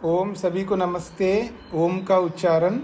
ओम सभी को नमस्ते। ओम का उच्चारण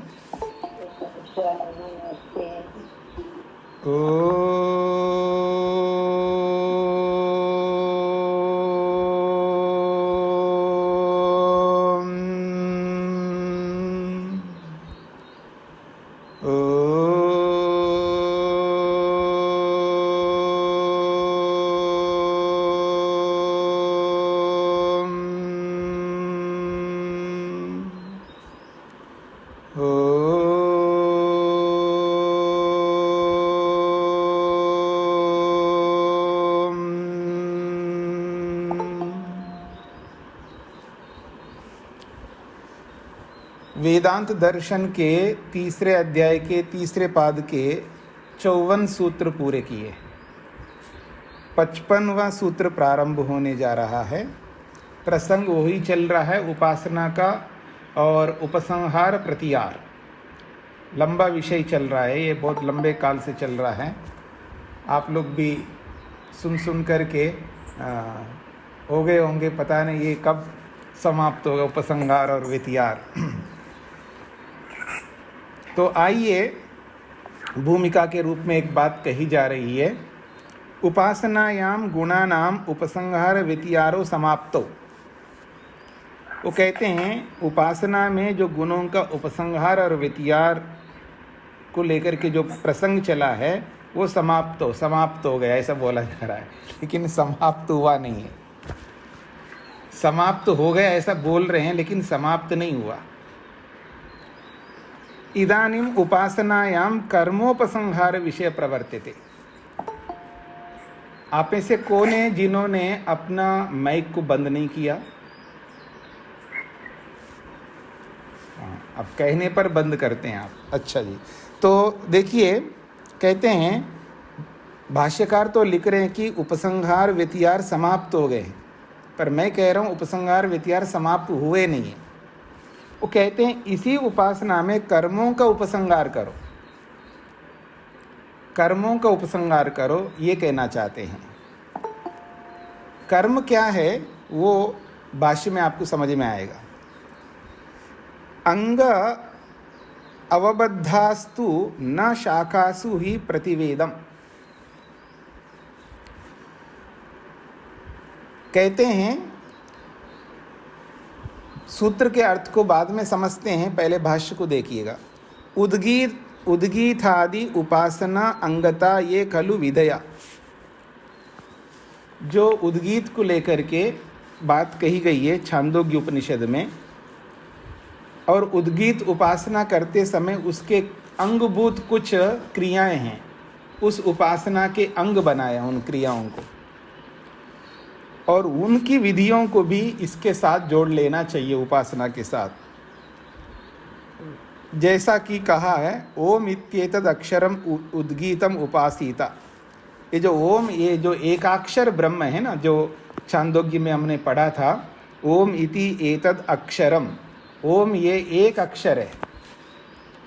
वेदांत दर्शन के तीसरे अध्याय के तीसरे पाद के 54 सूत्र पूरे किए। 55वां सूत्र प्रारंभ होने जा रहा है। प्रसंग वही चल रहा है उपासना का और उपसंहार प्रतिहार। लंबा विषय चल रहा है, ये बहुत लंबे काल से चल रहा है। आप लोग भी सुन करके हो गए होंगे, पता नहीं ये कब समाप्त होगा उपसंहार और प्रतिहार। तो आइए, भूमिका के रूप में एक बात कही जा रही है। उपासनायाम गुणानाम उपसंहार व्यतिहारो समाप्तो। वो कहते हैं उपासना में जो गुणों का उपसंहार और व्यतिहार को लेकर के जो प्रसंग चला है वो समाप्त हो गया, ऐसा बोला जा रहा है, लेकिन समाप्त हुआ नहीं है। समाप्त हो गया ऐसा बोल रहे हैं, लेकिन समाप्त नहीं हुआ। इदानीम उपासनायाम कर्मोपसंहार विषय प्रवर्तिते। आप में से कौन है जिन्होंने अपना माइक को बंद नहीं किया? अब कहने पर बंद करते हैं आप। अच्छा जी, तो देखिए, कहते हैं भाष्यकार तो लिख रहे हैं कि उपसंहार व्यतिहार समाप्त हो गए, पर मैं कह रहा हूँ उपसंहार व्यतिहार समाप्त हुए नहीं है। वो कहते हैं इसी उपासना में कर्मों का उपसंहार करो, कर्मों का उपसंहार करो, ये कहना चाहते हैं। कर्म क्या है वो भाष्य में आपको समझ में आएगा। अंग अवबद्धास्तु न शाखासु ही प्रतिवेदम। कहते हैं, सूत्र के अर्थ को बाद में समझते हैं, पहले भाष्य को देखिएगा। उद्गीतादि उपासना अंगता ये खलु विधया। जो उद्गीत को लेकर के बात कही गई है छांदोग्य उपनिषद में, और उद्गीत उपासना करते समय उसके अंगभूत कुछ क्रियाएं हैं, उस उपासना के अंग बनाया उन क्रियाओं को, और उनकी विधियों को भी इसके साथ जोड़ लेना चाहिए उपासना के साथ। जैसा कि कहा है ओम इत्येतद अक्षरम उद्गीतम उपासीता। ये जो ओम, ये जो एकाक्षर ब्रह्म है ना, जो छांदोग्य में हमने पढ़ा था, ओम इति एतद अक्षरम, ओम ये एक अक्षर है।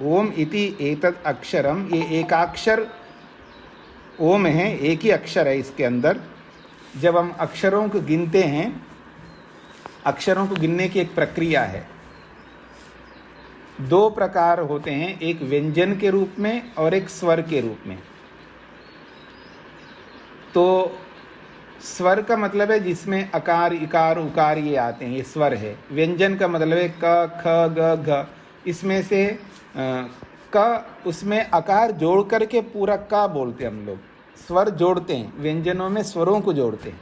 ओम इति एतद अक्षरम, ये एकाक्षर ओम है, एक ही अक्षर है इसके अंदर। जब हम अक्षरों को गिनते हैं, अक्षरों को गिनने की एक प्रक्रिया है। दो प्रकार होते हैं, एक व्यंजन के रूप में और एक स्वर के रूप में। तो स्वर का मतलब है जिसमें अकार इकार उकार ये आते हैं, ये स्वर है। व्यंजन का मतलब है क ख ग घ। इसमें से क, उसमें अकार जोड़ करके पूरा का बोलते हैं हम लोग। स्वर जोड़ते हैं, व्यंजनों में स्वरों को जोड़ते हैं।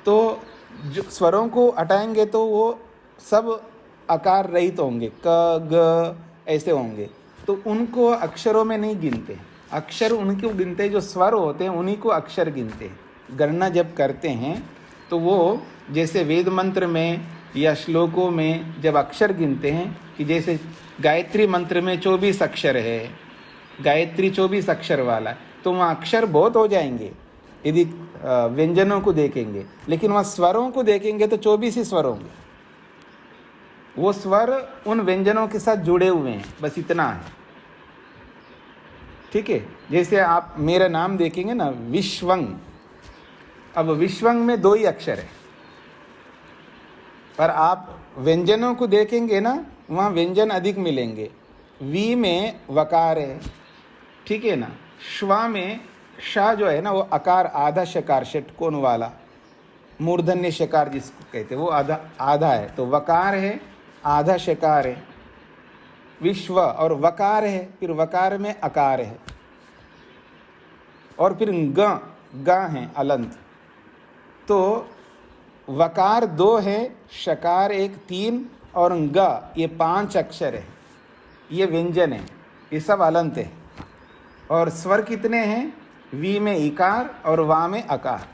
तो जो स्वरों को हटाएंगे तो वो सब आकार रहित होंगे, क ग ऐसे होंगे। तो उनको अक्षरों में नहीं गिनते, अक्षर उनको गिनते हैं, जो स्वर होते हैं उन्हीं को अक्षर गिनते हैं। गणना जब करते हैं तो वो जैसे वेद मंत्र में या श्लोकों में जब अक्षर गिनते हैं, कि जैसे गायत्री मंत्र में 24 अक्षर है, गायत्री 24 अक्षर वाला, तो वहाँ अक्षर बहुत हो जाएंगे यदि व्यंजनों को देखेंगे, लेकिन वहाँ स्वरों को देखेंगे तो 24 ही स्वर होंगे। वो स्वर उन व्यंजनों के साथ जुड़े हुए हैं, बस इतना है। ठीक है, जैसे आप मेरा नाम देखेंगे ना, विश्वंग। अब विश्वंग में 2 ही अक्षर है, पर आप व्यंजनों को देखेंगे ना, वहाँ व्यंजन अधिक मिलेंगे। वी में वकार है, ठीक है ना। श्वा में शा जो है ना वो अकार आधा शकार, षटकोण वाला मूर्धन्य शकार जिसको कहते हैं, वो आधा आधा है, तो वकार है आधा शकार है। विश्व और वकार है, फिर वकार में अकार है, और फिर ग है अलंत। तो वकार 2 है, शकार 1 3 और ग ये 5 अक्षर है, ये व्यंजन है, ये सब अलंत है। और स्वर कितने हैं? वी में इकार और वा में अकार,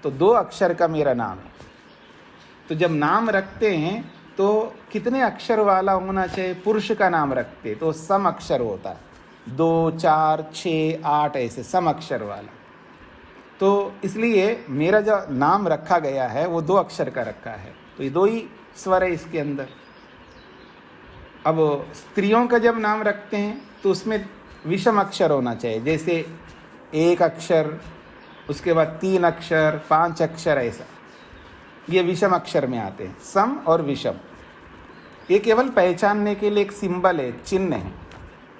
तो 2 अक्षर का मेरा नाम है। तो जब नाम रखते हैं तो कितने अक्षर वाला होना चाहिए? पुरुष का नाम रखते तो सम अक्षर होता है, 2 4 6 8 ऐसे सम अक्षर वाला। तो इसलिए मेरा जो नाम रखा गया है वो 2 अक्षर का रखा है, तो ये 2 ही स्वर है इसके अंदर। अब स्त्रियों का जब नाम रखते हैं तो उसमें विषम अक्षर होना चाहिए, जैसे 1 अक्षर, उसके बाद 3 अक्षर, 5 अक्षर, ऐसा ये विषम अक्षर में आते हैं, सम और विषम। ये केवल पहचानने के लिए एक सिंबल है, चिन्ह है,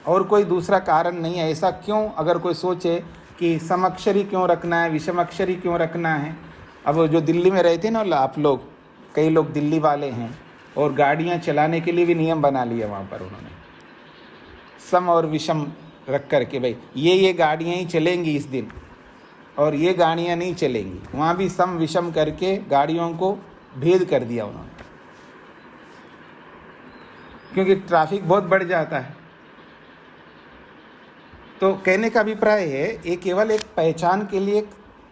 और कोई दूसरा कारण नहीं है। ऐसा क्यों, अगर कोई सोचे कि सम अक्षर ही क्यों रखना है, विषम अक्षर ही क्यों रखना है। अब जो दिल्ली में रहते हैं ना आप लोग, कई लोग दिल्ली वाले हैं, और गाड़ियाँ चलाने के लिए भी नियम बना लिया वहाँ पर उन्होंने, सम और विषम रख कर के भाई ये गाड़ियाँ ही चलेंगी इस दिन और ये गाड़ियाँ नहीं चलेंगी। वहाँ भी सम विषम करके गाड़ियों को भेद कर दिया उन्होंने, क्योंकि ट्रैफिक बहुत बढ़ जाता है। तो कहने का अभिप्राय है ये केवल एक पहचान के लिए,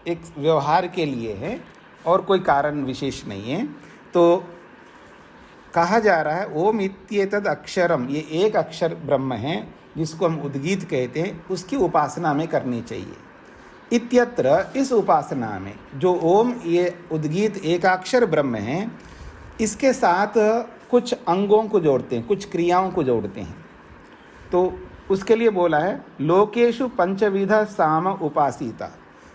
एक व्यवहार के लिए है, और कोई कारण विशेष नहीं है। तो कहा जा रहा है ओम इत्येतद अक्षरम, ये एक अक्षर ब्रह्म है जिसको हम उद्गीत कहते हैं, उसकी उपासना में करनी चाहिए। इत्यत्र, इस उपासना में जो ओम ये उद्गीत एकाक्षर ब्रह्म है, इसके साथ कुछ अंगों को जोड़ते हैं, कुछ क्रियाओं को जोड़ते हैं। तो उसके लिए बोला है लोकेशु पंचविध साम उपासिता,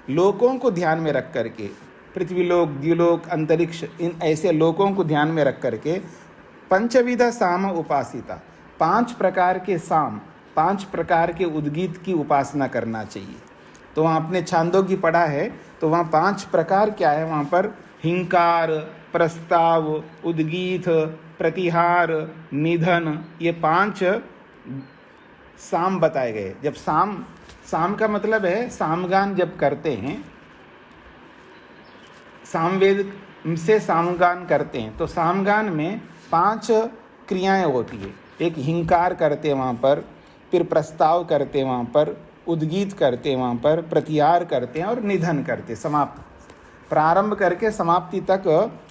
लोकों को ध्यान में रख करके, पृथ्वीलोक, द्युलोक, अंतरिक्ष, इन ऐसे लोकों को ध्यान में रख करके पंचविध साम उपासिता, 5 प्रकार के साम, 5 प्रकार के उद्गीत की उपासना करना चाहिए। तो वहाँ आपने छांदोग्य पढ़ा है, तो वहाँ 5 प्रकार क्या है, वहाँ पर हिंकार, प्रस्ताव, उद्गीत, प्रतिहार, निधन, ये 5 साम बताए गए। जब साम का मतलब है सामगान जब करते हैं, सामवेद से सामगान करते हैं, तो सामगान में 5 क्रियाएं होती है। एक हिंकार करते हैं वहाँ पर, फिर प्रस्ताव करते हैं वहाँ पर, उद्गीत करते हैं वहाँ पर, प्रतिहार करते हैं और निधन करते हैं, समाप्त, प्रारंभ करके समाप्ति तक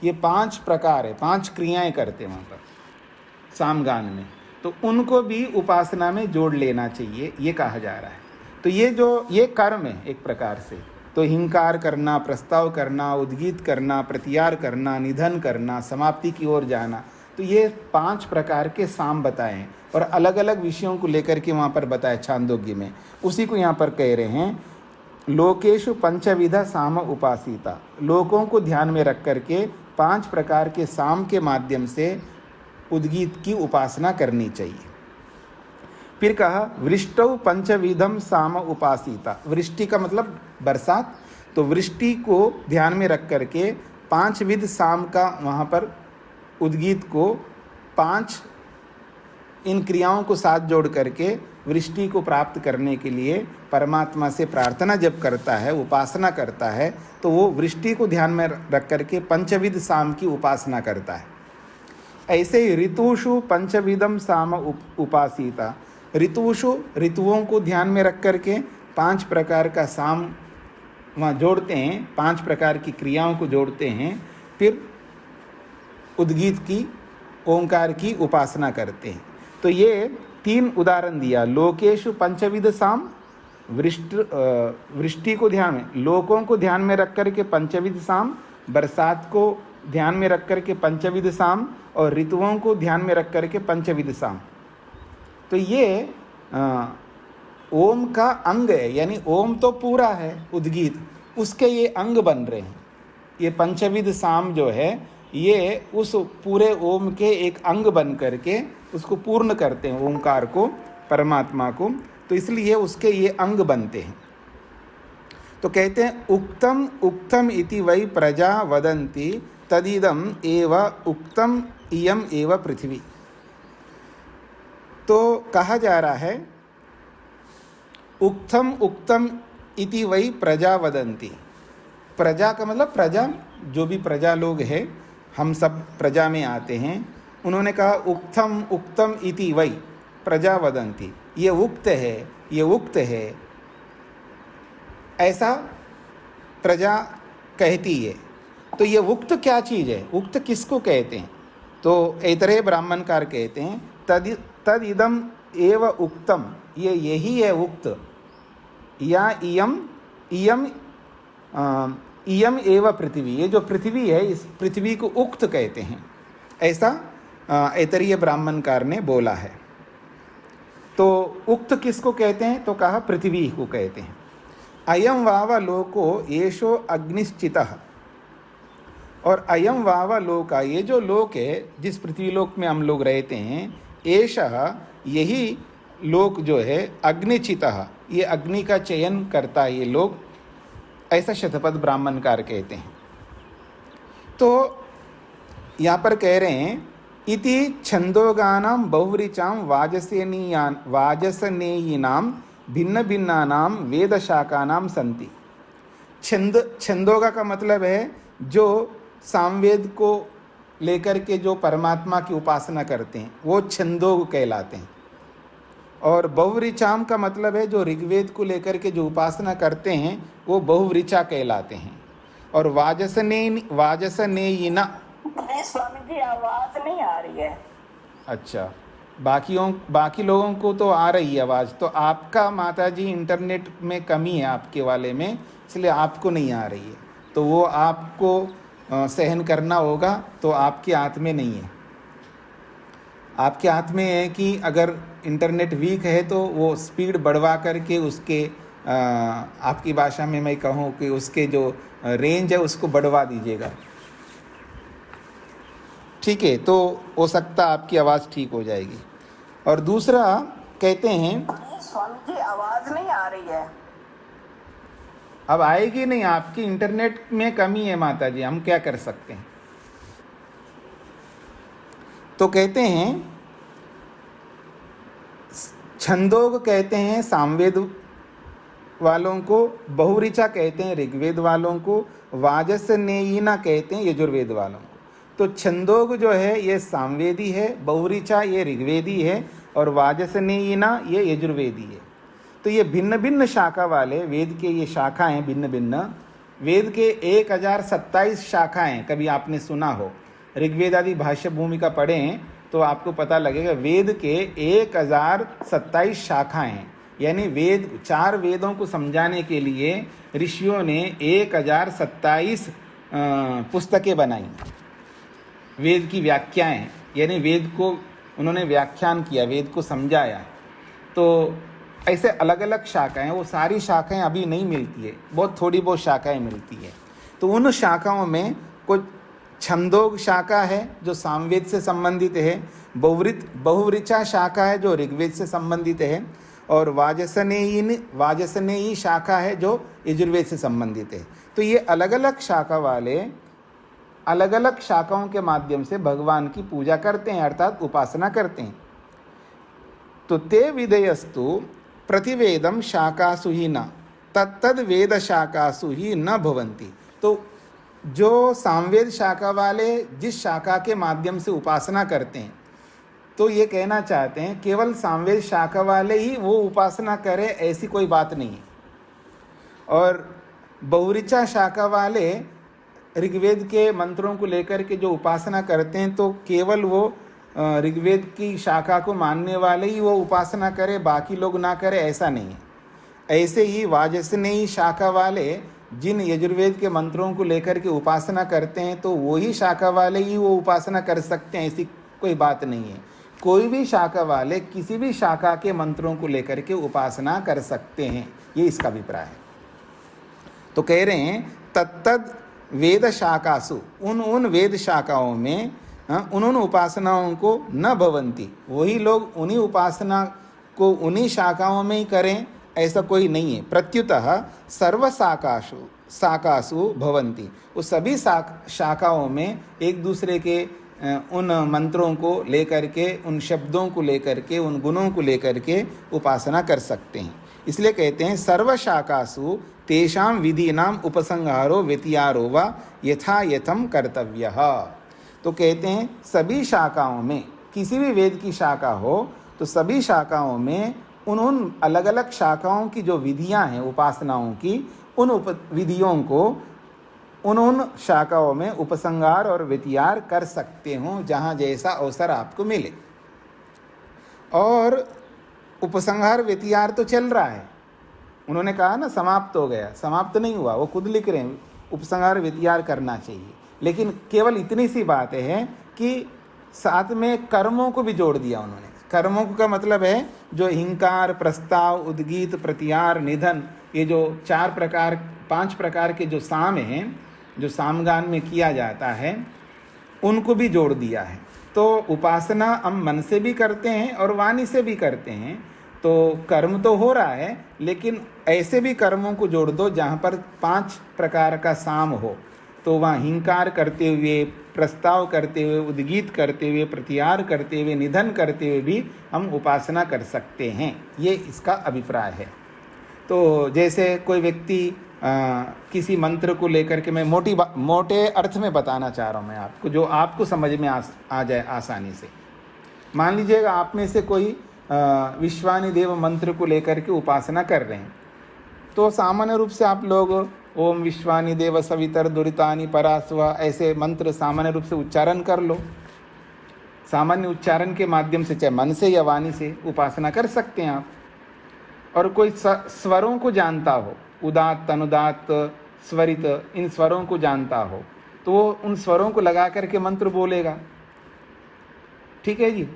ये 5 प्रकार है, 5 क्रियाएं करते हैं वहाँ पर सामगान में। तो उनको भी उपासना में जोड़ लेना चाहिए, ये कहा जा रहा है। तो ये कर्म है एक प्रकार से। तो हिंकार करना, प्रस्ताव करना, उद्गीत करना, प्रतिहार करना, निधन करना, समाप्ति की ओर जाना, तो ये 5 प्रकार के साम बताए और अलग अलग विषयों को लेकर के वहाँ पर बताए छांदोग्य में। उसी को यहाँ पर कह रहे हैं लोकेशु पंचविध साम उपासिता, लोकों को ध्यान में रख करके 5 प्रकार के साम के माध्यम से उद्गीत की उपासना करनी चाहिए। फिर कहा वृष्टौ पंचविधम साम उपासिता, वृष्टि का मतलब बरसात, तो वृष्टि को ध्यान में रख करके 5 विध साम का वहाँ पर उद्गीत को 5 इन क्रियाओं को साथ जोड़ करके वृष्टि को प्राप्त करने के लिए परमात्मा से प्रार्थना जब करता है, उपासना करता है, तो वो वृष्टि को ध्यान में रख करके पंचविध साम की उपासना करता है। ऐसे ही ऋतुषु पंचविधम साम उपासिता, ऋतुषु ऋतुओं को ध्यान में रख करके 5 प्रकार का साम वहाँ जोड़ते हैं, 5 प्रकार की क्रियाओं को जोड़ते हैं, फिर उद्गीत की, ओंकार की उपासना करते हैं। तो ये 3 उदाहरण दिया, लोकेशु पंचविध साम, वृष्टि को ध्यान में, लोकों को ध्यान में रख करके पंचविध साम, बरसात को ध्यान में रख करके पंचविध साम, और ऋतुओं को ध्यान में रख करके पंचविध साम। तो ये ओम का अंग है, यानी ओम तो पूरा है उद्गीत, उसके ये अंग बन रहे हैं। ये पंचविध साम जो है ये उस पूरे ओम के एक अंग बन करके उसको पूर्ण करते हैं, ओंकार को, परमात्मा को, तो इसलिए उसके ये अंग बनते हैं। तो कहते हैं उक्तम उक्तम इति वै प्रजा वदन्ति तदिदम एव उक्तम इयम एव पृथ्वी। तो कहा जा रहा है उक्तम उक्तम इति वै प्रजा वदन्ति। प्रजा का मतलब प्रजा, जो भी प्रजा लोग हैं, हम सब प्रजा में आते हैं। उन्होंने कहा उक्तम उक्तम इति वै प्रजा वदन्ति, ये उक्त है, ये उक्त है, ऐसा प्रजा कहती है। तो ये उक्त क्या चीज़ है, उक्त किसको कहते हैं? तो ऐतरेय ब्राह्मणकार कहते हैं तद इदम एव उक्तम, ये यही है उक्त, या इयम इयम इयम एव पृथ्वी, ये जो पृथ्वी है इस पृथ्वी को उक्त कहते हैं, ऐसा ऐतरेय ब्राह्मणकार ने बोला है। तो उक्त किसको कहते हैं? तो कहा पृथ्वी को कहते हैं। अयम वाव लोको येषो अग्निश्चितः, और अयम वाव लोका, ये जो लोक है जिस पृथ्वी लोक में हम लोग रहते हैं, एषः यही लोक जो है अग्निचितः, ये अग्नि का चयन करता है ये लोग, ऐसा शतपथ ब्राह्मणकार कहते हैं। तो यहाँ पर कह रहे हैं इति छंदोगानां बहुव्रीचां वाजसनेयिनां भिन्न भिन्नानां वेदशाखानां सन्ति। छंदोगा का मतलब है जो सामवेद को लेकर के जो परमात्मा की उपासना करते हैं वो छंदोग कहलाते हैं। और बहुव्रीचाम का मतलब है जो ऋग्वेद को लेकर के जो उपासना करते हैं वो बहुव्रीचा कहलाते हैं। और वाजसनेयिना, स्वामी जी आवाज नहीं आ रही है। अच्छा, बाकी लोगों को तो आ रही है आवाज़, तो आपका माता जी इंटरनेट में कमी है आपके वाले में, इसलिए आपको नहीं आ रही है, तो वो आपको सहन करना होगा। तो आपके हाथ में नहीं है, आपके हाथ में है कि अगर इंटरनेट वीक है तो वो स्पीड बढ़वा करके उसके आपकी भाषा में मैं कहूँ कि उसके जो रेंज है उसको बढ़वा दीजिएगा, ठीक है? तो हो सकता आपकी आवाज़ ठीक हो जाएगी। और दूसरा कहते हैं स्वामी जी आवाज़ नहीं आ रही है। अब आएगी नहीं, आपकी इंटरनेट में कमी है माता जी, हम क्या कर सकते हैं? तो कहते हैं छंदोग कहते हैं सामवेद वालों को, बहुऋचा कहते हैं ऋग्वेद वालों को, वाजसनेयिना कहते हैं यजुर्वेद वालों को। तो छंदोग जो है ये सामवेदी है, बहुऋचा ये ऋग्वेदी है, और वाजसनेयिना ये यजुर्वेदी है। तो ये भिन्न भिन्न शाखा वाले वेद के ये शाखाएं भिन्न भिन्न, वेद के 1027 शाखाएं, कभी आपने सुना हो, ऋग्वेद आदि भाष्य भूमिका पढ़ें तो आपको पता लगेगा वेद के 1027 शाखाएं हैं। यानी वेद, 4 वेदों को समझाने के लिए ऋषियों ने 1027 पुस्तकें बनाई, वेद की व्याख्याएं, यानी वेद को उन्होंने व्याख्यान किया, वेद को समझाया। तो ऐसे अलग अलग शाखाएं, वो सारी शाखाएं अभी नहीं मिलती है, बहुत थोड़ी बहुत शाखाएं मिलती है। तो उन शाखाओं में कुछ छंदोग शाखा है जो सामवेद से संबंधित है, बहुव्रीचा शाखा है जो ऋग्वेद से संबंधित है, और वाजसनेयी शाखा है जो यजुर्वेद से संबंधित है। तो ये अलग अलग शाखा वाले अलग अलग शाखाओं के माध्यम से भगवान की पूजा करते हैं, अर्थात उपासना करते हैं। तो ते विधेयस्तु प्रतिवेदम शाखासु ही न तत्तद वेद शाखासु ही न भवन्ति। तो जो सामवेद शाखा वाले जिस शाखा के माध्यम से उपासना करते हैं, तो ये कहना चाहते हैं केवल सामवेद शाखा वाले ही वो उपासना करें, ऐसी कोई बात नहीं है। और बहुऋचा शाखा वाले ऋग्वेद के मंत्रों को लेकर के जो उपासना करते हैं, तो केवल वो ऋग्वेद की शाखा को मानने वाले ही वो उपासना करे, बाकी लोग ना करे, ऐसा नहीं है। ऐसे ही वाजसनेयी शाखा वाले जिन यजुर्वेद के मंत्रों को लेकर के उपासना करते हैं, तो वही शाखा वाले ही वो उपासना कर सकते हैं, ऐसी कोई बात नहीं है। कोई भी शाखा वाले किसी भी शाखा के मंत्रों को लेकर के उपासना कर सकते हैं, ये इसका अभिप्राय है। तो कह रहे हैं तत्तद वेद शाखासु, उन वेद शाखाओं में उन उपासनाओं को न भवंती, वही लोग उन्हीं उपासना को उन्हीं शाखाओं में ही करें ऐसा कोई नहीं है। प्रत्युतः सर्व शाखासु भवंती, वो सभी शाखाओं में एक दूसरे के उन मंत्रों को लेकर के, उन शब्दों को लेकर के, उन गुणों को लेकर के उपासना कर सकते हैं। इसलिए कहते हैं सर्व शाखासु तेषां विधीनाम उपसंहारो व्यतिहारो वा यथा यथम कर्तव्यः। तो कहते हैं सभी शाखाओं में, किसी भी वेद की शाखा हो तो सभी शाखाओं में उन अलग अलग शाखाओं की जो विधियां हैं उपासनाओं की, उन विधियों को उन शाखाओं में उपसंहार और व्यतिहार कर सकते हो जहाँ जैसा अवसर आपको मिले। और उपसंहार व्यतिहार तो चल रहा है, उन्होंने कहा ना समाप्त हो गया, समाप्त नहीं हुआ, वो खुद लिख रहे हैं उपसंहार व्यतिहार करना चाहिए। लेकिन केवल इतनी सी बात है कि साथ में कर्मों को भी जोड़ दिया उन्होंने। कर्मों का मतलब है जो हिंकार, प्रस्ताव, उद्गीत, प्रतिहार, निधन, ये जो 5 प्रकार के जो साम हैं, जो सामगान में किया जाता है, उनको भी जोड़ दिया है। तो उपासना हम मन से भी करते हैं और वाणी से भी करते हैं, तो कर्म तो हो रहा है, लेकिन ऐसे भी कर्मों को जोड़ दो जहाँ पर 5 प्रकार का साम हो। तो वहाँ हिंकार करते हुए, प्रस्ताव करते हुए, उद्गीत करते हुए, प्रतिहार करते हुए, निधन करते हुए भी हम उपासना कर सकते हैं, ये इसका अभिप्राय है। तो जैसे कोई व्यक्ति किसी मंत्र को लेकर के, मैं मोटे अर्थ में बताना चाह रहा हूँ मैं आपको, जो आपको समझ में आ जाए आसानी से। मान लीजिएगा आप में से कोई विश्वानि देव मंत्र को लेकर के उपासना कर रहे हैं, तो सामान्य रूप से आप लोग ओम विश्वानि देव सवितर दुरितानि परास्वा ऐसे मंत्र सामान्य रूप से उच्चारण कर लो। सामान्य उच्चारण के माध्यम से, चाहे मन से या वाणी से, उपासना कर सकते हैं आप। और कोई स्वरों को जानता हो, उदात्त, अनुदात्त, स्वरित, इन स्वरों को जानता हो, तो वो उन स्वरों को लगा करके मंत्र बोलेगा, ठीक है जी।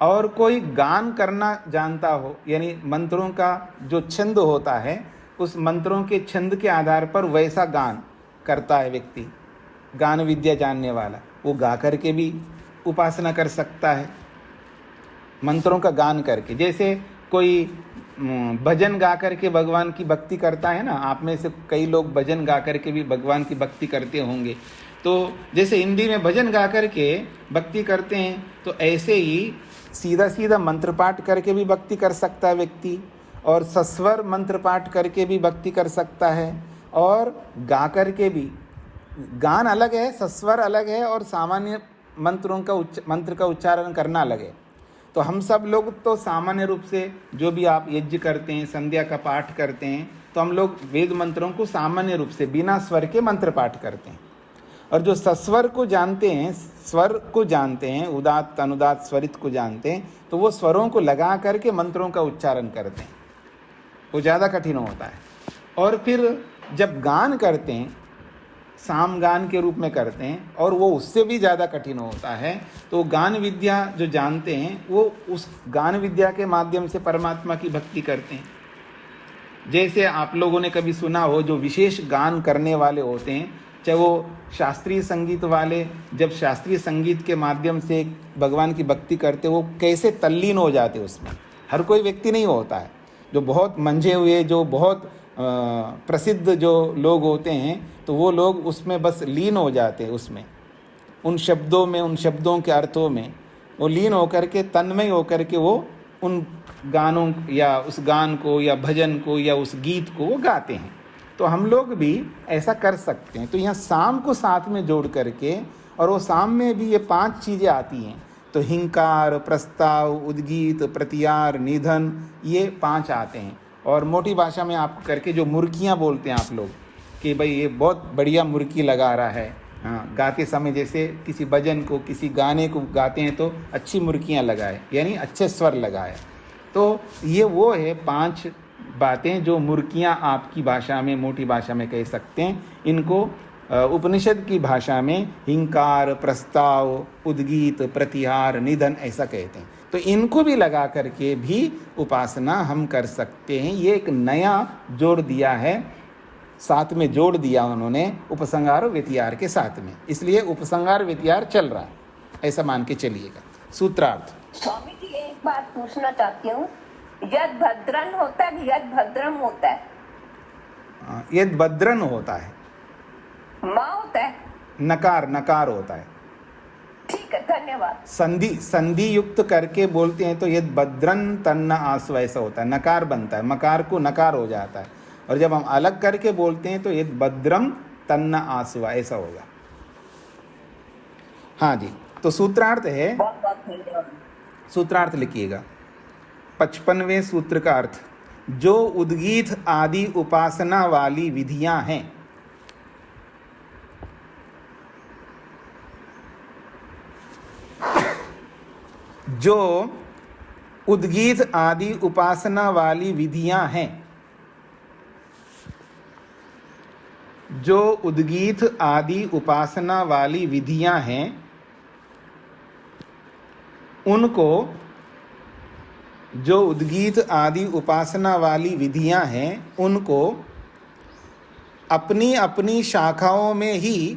और कोई गान करना जानता हो, यानी मंत्रों का जो छंद होता है, उस मंत्रों के छंद के आधार पर वैसा गान करता है व्यक्ति, गान विद्या जानने वाला, वो गा करके भी उपासना कर सकता है, मंत्रों का गान करके। जैसे कोई भजन गा करके भगवान की भक्ति करता है ना, आप में से कई लोग भजन गा करके भी भगवान की भक्ति करते होंगे। तो जैसे हिंदी में भजन गा करके भक्ति करते हैं, तो ऐसे ही सीधा सीधा मंत्र पाठ करके भी भक्ति कर सकता है व्यक्ति, और सस्वर मंत्र पाठ करके भी भक्ति कर सकता है, और गा करके भी। गान अलग है, सस्वर अलग है, और सामान्य मंत्र का उच्चारण करना अलग है। तो हम सब लोग तो सामान्य रूप से जो भी आप यज्ञ करते हैं, संध्या का पाठ करते हैं, तो हम लोग वेद मंत्रों को सामान्य रूप से बिना स्वर के मंत्र पाठ करते हैं। और जो सस्वर को जानते हैं, स्वर को जानते हैं, उदात्त, अनुदात्त, स्वरित को जानते हैं, तो वो स्वरों को लगा करके मंत्रों का उच्चारण करते हैं, वो ज़्यादा कठिन होता है। और फिर जब गान करते हैं, साम गान के रूप में करते हैं, और वो उससे भी ज़्यादा कठिन होता है। तो गान विद्या जो जानते हैं, वो उस गान विद्या के माध्यम से परमात्मा की भक्ति करते हैं। जैसे आप लोगों ने कभी सुना हो, जो विशेष गान करने वाले होते हैं, चाहे वो शास्त्रीय संगीत वाले, जब शास्त्रीय संगीत के माध्यम से भगवान की भक्ति करते, वो कैसे तल्लीन हो जाते उसमें। हर कोई व्यक्ति नहीं होता है, जो बहुत मंझे हुए, जो बहुत प्रसिद्ध जो लोग होते हैं, तो वो लोग उसमें बस लीन हो जाते हैं, उसमें उन शब्दों में, उन शब्दों के अर्थों में वो लीन होकर के, तन्मय होकर के वो उन गानों या उस गान को या भजन को या उस गीत को वो गाते हैं। तो हम लोग भी ऐसा कर सकते हैं। तो यहाँ साम को साथ में जोड़ करके, और वो साम में भी ये 5 चीज़ें आती हैं। तो हिंकार, प्रस्ताव, उद्गीत, प्रतिहार, निधन, ये 5 आते हैं। और मोटी भाषा में आपको करके जो मुर्कियाँ बोलते हैं आप लोग, कि भाई ये बहुत बढ़िया मुर्की लगा रहा है, हाँ, गाते समय जैसे किसी भजन को, किसी गाने को गाते हैं तो अच्छी मुर्कियाँ लगाए, यानी अच्छे स्वर लगाए। तो ये वो है 5 बातें जो मुर्कियाँ आपकी भाषा में, मोटी भाषा में कह सकते हैं। इनको उपनिषद की भाषा में हिंकार, प्रस्ताव, उद्गीत, प्रतिहार, निधन ऐसा कहते हैं। तो इनको भी लगा करके भी उपासना हम कर सकते हैं। ये एक नया जोड़ दिया है साथ में जोड़ दिया उन्होंने उपसंहार और व्यतिहार के साथ में, इसलिए उपसंहार व्यतिहार चल रहा है, ऐसा मान के चलिएगा। सूत्रार्थ। स्वामी जी एक बात पूछना चाहती हूँ, यद भद्रन होता है यद भद्रम होता है? यद भद्रन होता है, माँ होता है, नकार होता है। ठीक है, धन्यवाद। संधि युक्त करके बोलते हैं तो यद भद्रन तन्न आस्व ऐसा होता है, नकार बनता है, मकार को नकार हो जाता है। और जब हम अलग करके बोलते हैं तो यद भद्रम तन्न आस्व ऐसा होगा। हाँ जी, तो सूत्रार्थ है, बहुत बहुत धन्यवाद। सूत्रार्थ लिखिएगा। 55वें सूत्र का अर्थ, जो उद्गीत आदि उपासना वाली विधियां हैं, जो उद्गीत आदि उपासना वाली विधियां हैं, जो उद्गीत आदि उपासना वाली विधियां हैं, उनको, जो उद्गीत आदि उपासना वाली विधियां हैं उनको अपनी अपनी शाखाओं में ही,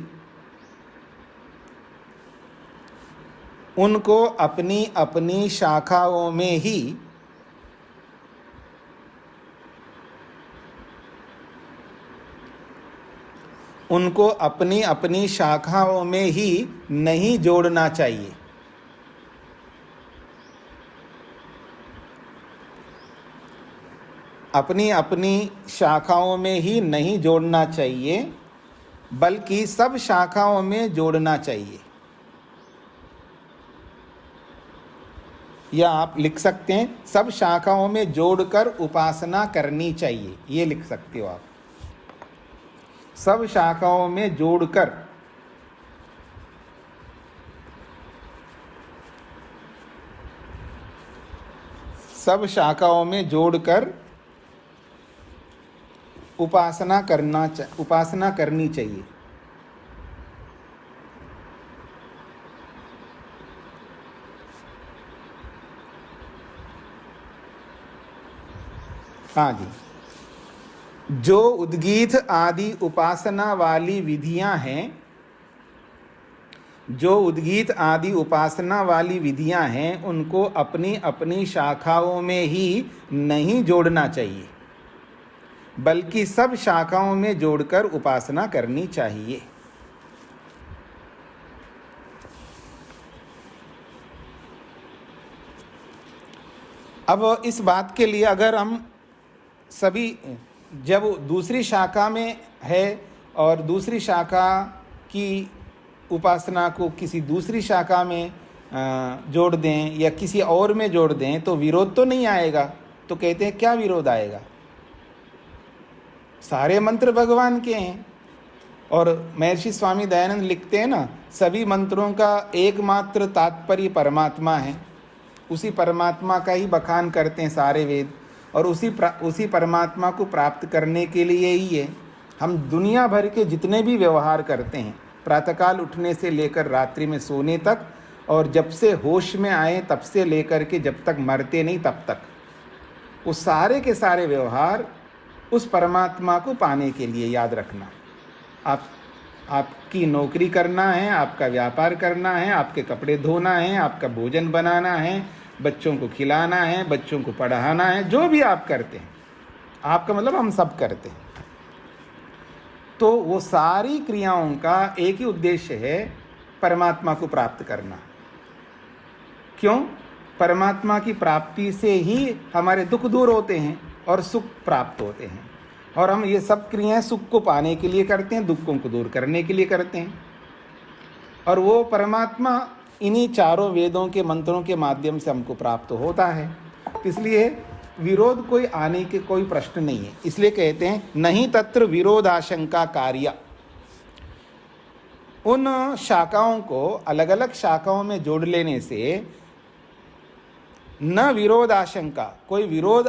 उनको अपनी अपनी शाखाओं में ही उनको अपनी अपनी शाखाओं में ही नहीं जोड़ना चाहिए। अपनी अपनी शाखाओं में ही नहीं जोड़ना चाहिए, बल्कि सब शाखाओं में जोड़ना चाहिए। या आप लिख सकते हैं सब शाखाओं में जोड़कर उपासना करनी चाहिए, ये लिख सकते हो आप। सब शाखाओं में जोड़कर सब शाखाओं में जोड़कर उपासना करनी चाहिए। हाँ जी, जो उद्गीत आदि उपासना वाली विधियां हैं, जो उद्गीत आदि उपासना वाली विधियां हैं, उनको अपनी अपनी शाखाओं में ही नहीं जोड़ना चाहिए, बल्कि सब शाखाओं में जोड़कर उपासना करनी चाहिए। अब इस बात के लिए अगर हम सभी, जब दूसरी शाखा में है और दूसरी शाखा की उपासना को किसी दूसरी शाखा में जोड़ दें या किसी और में जोड़ दें तो विरोध तो नहीं आएगा। तो कहते हैं क्या विरोध आएगा, सारे मंत्र भगवान के हैं। और महर्षि स्वामी दयानंद लिखते हैं ना, सभी मंत्रों का एकमात्र तात्पर्य परमात्मा है, उसी परमात्मा का ही बखान करते हैं सारे वेद, और उसी परमात्मा को प्राप्त करने के लिए ही है हम दुनिया भर के जितने भी व्यवहार करते हैं, प्रातःकाल उठने से लेकर रात्रि में सोने तक, और जब से होश में आए तब से लेकर के जब तक मरते नहीं तब तक, वो सारे के सारे व्यवहार उस परमात्मा को पाने के लिए। याद रखना, आपकी नौकरी करना है, आपका व्यापार करना है, आपके कपड़े धोना है, आपका भोजन बनाना है, बच्चों को खिलाना है, बच्चों को पढ़ाना है, जो भी आप करते हैं, आपका मतलब हम सब करते हैं, तो वो सारी क्रियाओं का एक ही उद्देश्य है, परमात्मा को प्राप्त करना। क्यों? परमात्मा की प्राप्ति से ही हमारे दुख दूर होते हैं और सुख प्राप्त होते हैं, और हम ये सब क्रियाएं सुख को पाने के लिए करते हैं, दुखों को दूर करने के लिए करते हैं। और वो परमात्मा इन्हीं चारों वेदों के मंत्रों के माध्यम से हमको प्राप्त होता है। इसलिए विरोध कोई आने के कोई प्रश्न नहीं है। इसलिए कहते हैं नहीं तत्र विरोधाशंका कार्य। उन शाखाओं को अलग अलग शाखाओं में जोड़ लेने से न विरोधाशंका, कोई विरोध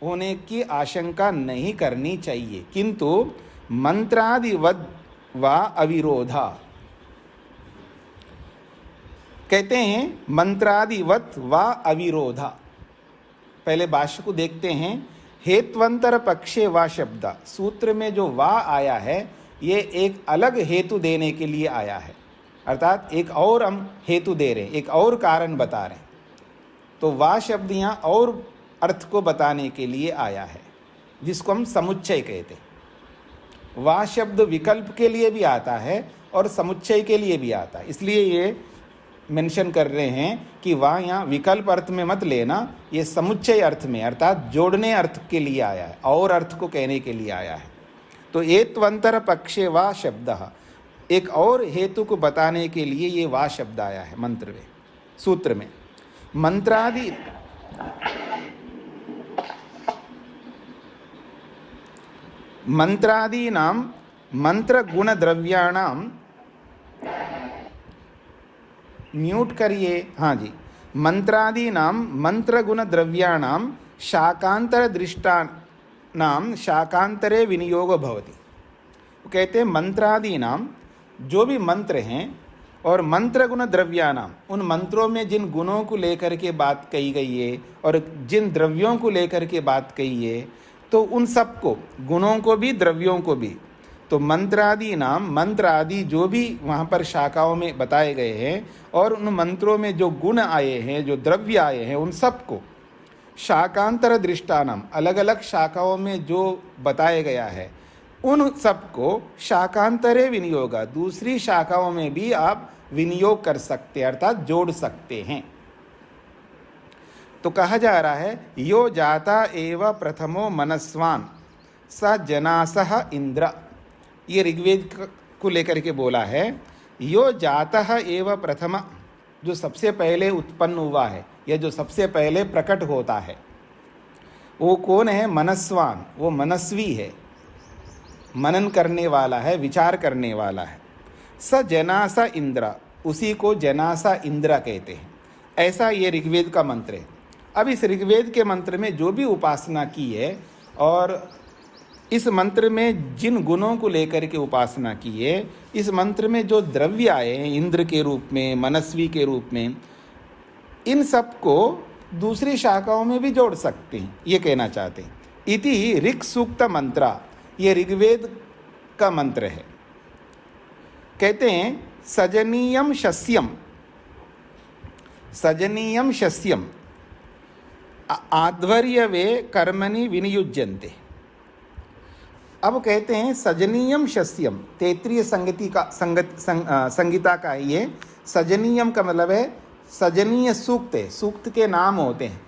होने की आशंका नहीं करनी चाहिए, किंतु मंत्रादिवद व अविरोधा। कहते हैं मंत्रादिवत व अविरोधा। पहले भाष्य को देखते हैं। हेत्वंतर पक्षे वा शब्द, सूत्र में जो वा आया है ये एक अलग हेतु देने के लिए आया है, अर्थात एक और हम हेतु दे रहे हैं, एक और कारण बता रहे हैं। तो वा शब्द यहाँ और अर्थ को बताने के लिए आया है, जिसको हम समुच्चय कहते हैं। वा शब्द विकल्प के लिए भी आता है और समुच्चय के लिए भी आता है, इसलिए ये मेंशन कर रहे हैं कि वहाँ यहाँ विकल्प अर्थ में मत लेना, ये समुच्चय अर्थ में अर्थात जोड़ने अर्थ के लिए आया है, और अर्थ को कहने के लिए आया है। तो एत्वंतर पक्षे वा शब्द, एक और हेतु को बताने के लिए ये वा शब्द आया है मंत्र में, सूत्र में। मंत्रादि मंत्रादीनां मंत्र गुण द्रव्याणां, म्यूट करिए, हाँ जी, मंत्रादीनां मंत्र गुण द्रव्याणां शाकांतर दृष्टानां शाकांतरे विनियोग भवति। वो कहते हैं मंत्रादीनां, जो भी मंत्र हैं और मंत्र गुण द्रव्यानाम, उन मंत्रों में जिन गुणों को लेकर के बात कही गई है और जिन द्रव्यों को लेकर के बात कही है, तो उन सबको, गुणों को भी द्रव्यों को भी, तो मंत्रादि नाम, मंत्र आदि जो भी वहाँ पर शाखाओं में बताए गए हैं और उन मंत्रों में जो गुण आए हैं, जो द्रव्य आए हैं, उन सबको शाकांतर दृष्टानाम, अलग अलग शाखाओं में जो बताया गया है, उन सबको शाकांतरे विनियोगा, दूसरी शाखाओं में भी आप विनियोग कर सकते हैं, अर्थात जोड़ सकते हैं। तो कहा जा रहा है यो जाता एव प्रथमो मनस्वान स जनासह इंद्र, ये ऋग्वेद को लेकर के बोला है। यो जाता एव प्रथम, जो सबसे पहले उत्पन्न हुआ है या जो सबसे पहले प्रकट होता है, वो कौन है? मनस्वान, वो मनस्वी है, मनन करने वाला है, विचार करने वाला है। स जनासा इंद्र, उसी को जनासा इंद्र कहते हैं। ऐसा ये ऋग्वेद का मंत्र है। अब इस ऋग्वेद के मंत्र में जो भी उपासना की है और इस मंत्र में जिन गुणों को लेकर के उपासना की है, इस मंत्र में जो द्रव्य आए हैं इंद्र के रूप में, मनस्वी के रूप में, इन सब को दूसरी शाखाओं में भी जोड़ सकते हैं, ये कहना चाहते हैं। इति ऋक् सूक्त मंत्र, ये ऋग्वेद का मंत्र है। कहते हैं सजनीयम शस्यम, सजनीयम शस्यम आध्वर्यवे कर्मणि विनियुज्यन्ते। अब कहते हैं सजनीयम शस्यम, तैत्रीय संगीता का ये सजनीयम का मतलब है सजनीय सूक्त है, सूक्त के नाम होते हैं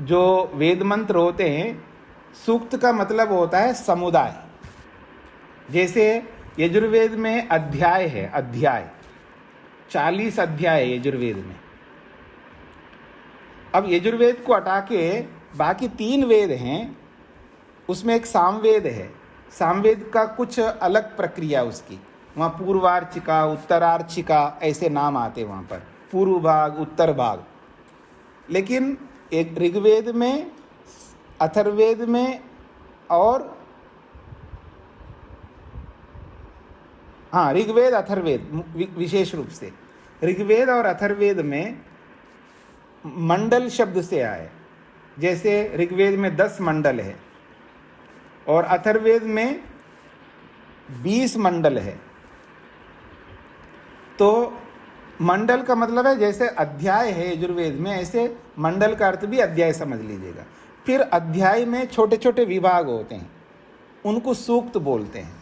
जो वेद मंत्र होते हैं। सूक्त का मतलब होता है समुदाय। जैसे यजुर्वेद में अध्याय है, अध्याय 40 अध्याय है यजुर्वेद में। अब यजुर्वेद को हटा के बाकी 3 वेद हैं, उसमें एक सामवेद है। सामवेद का कुछ अलग प्रक्रिया उसकी, वहाँ पूर्वार्चिका, उत्तरार्चिका ऐसे नाम आते वहाँ पर, पूर्व भाग, उत्तर भाग। लेकिन एक ऋग्वेद में, अथर्ववेद में और हाँ, ऋग्वेद अथर्ववेद विशेष रूप से ऋग्वेद और अथर्ववेद में मंडल शब्द से आए। जैसे ऋग्वेद में 10 मंडल है और अथर्ववेद में 20 मंडल है। तो मंडल का मतलब है जैसे अध्याय है यजुर्वेद में, ऐसे मंडल का अर्थ भी अध्याय समझ लीजिएगा। फिर अध्याय में छोटे छोटे विभाग होते हैं, उनको सूक्त बोलते हैं।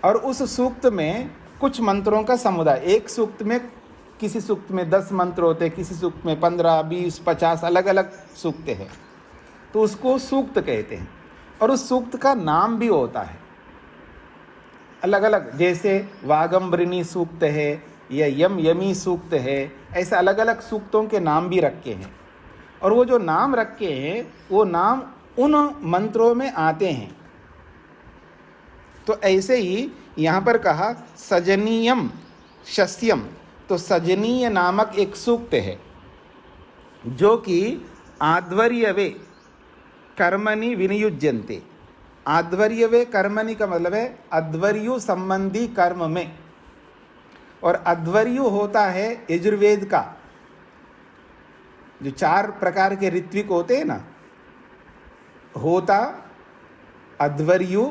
और उस सूक्त में कुछ मंत्रों का समुदाय, एक सूक्त में, किसी सूक्त में 10 मंत्र होते हैं, किसी सूक्त में 15, 20, 50 अलग अलग सूक्त हैं, तो उसको सूक्त कहते हैं। और उस सूक्त का नाम भी होता है अलग अलग, जैसे वागंबरिणी सूक्त है या यमी सूक्त है, ऐसे अलग अलग सूक्तों के नाम भी रखे हैं। और वो जो नाम रखे हैं वो नाम उन मंत्रों में आते हैं। तो ऐसे ही यहाँ पर कहा सजनीयम शस्यम, तो सजनीय नामक एक सूक्त है जो कि आध्वर्यवे कर्मणि विनियुज्यन्ते। आध्वर्यवे कर्मणि का मतलब है अध्वर्यु संबंधी कर्म में, और अध्वर्यु होता है यजुर्वेद का, जो 4 प्रकार के ऋत्विक होते हैं ना, होता, अध्वर्यु,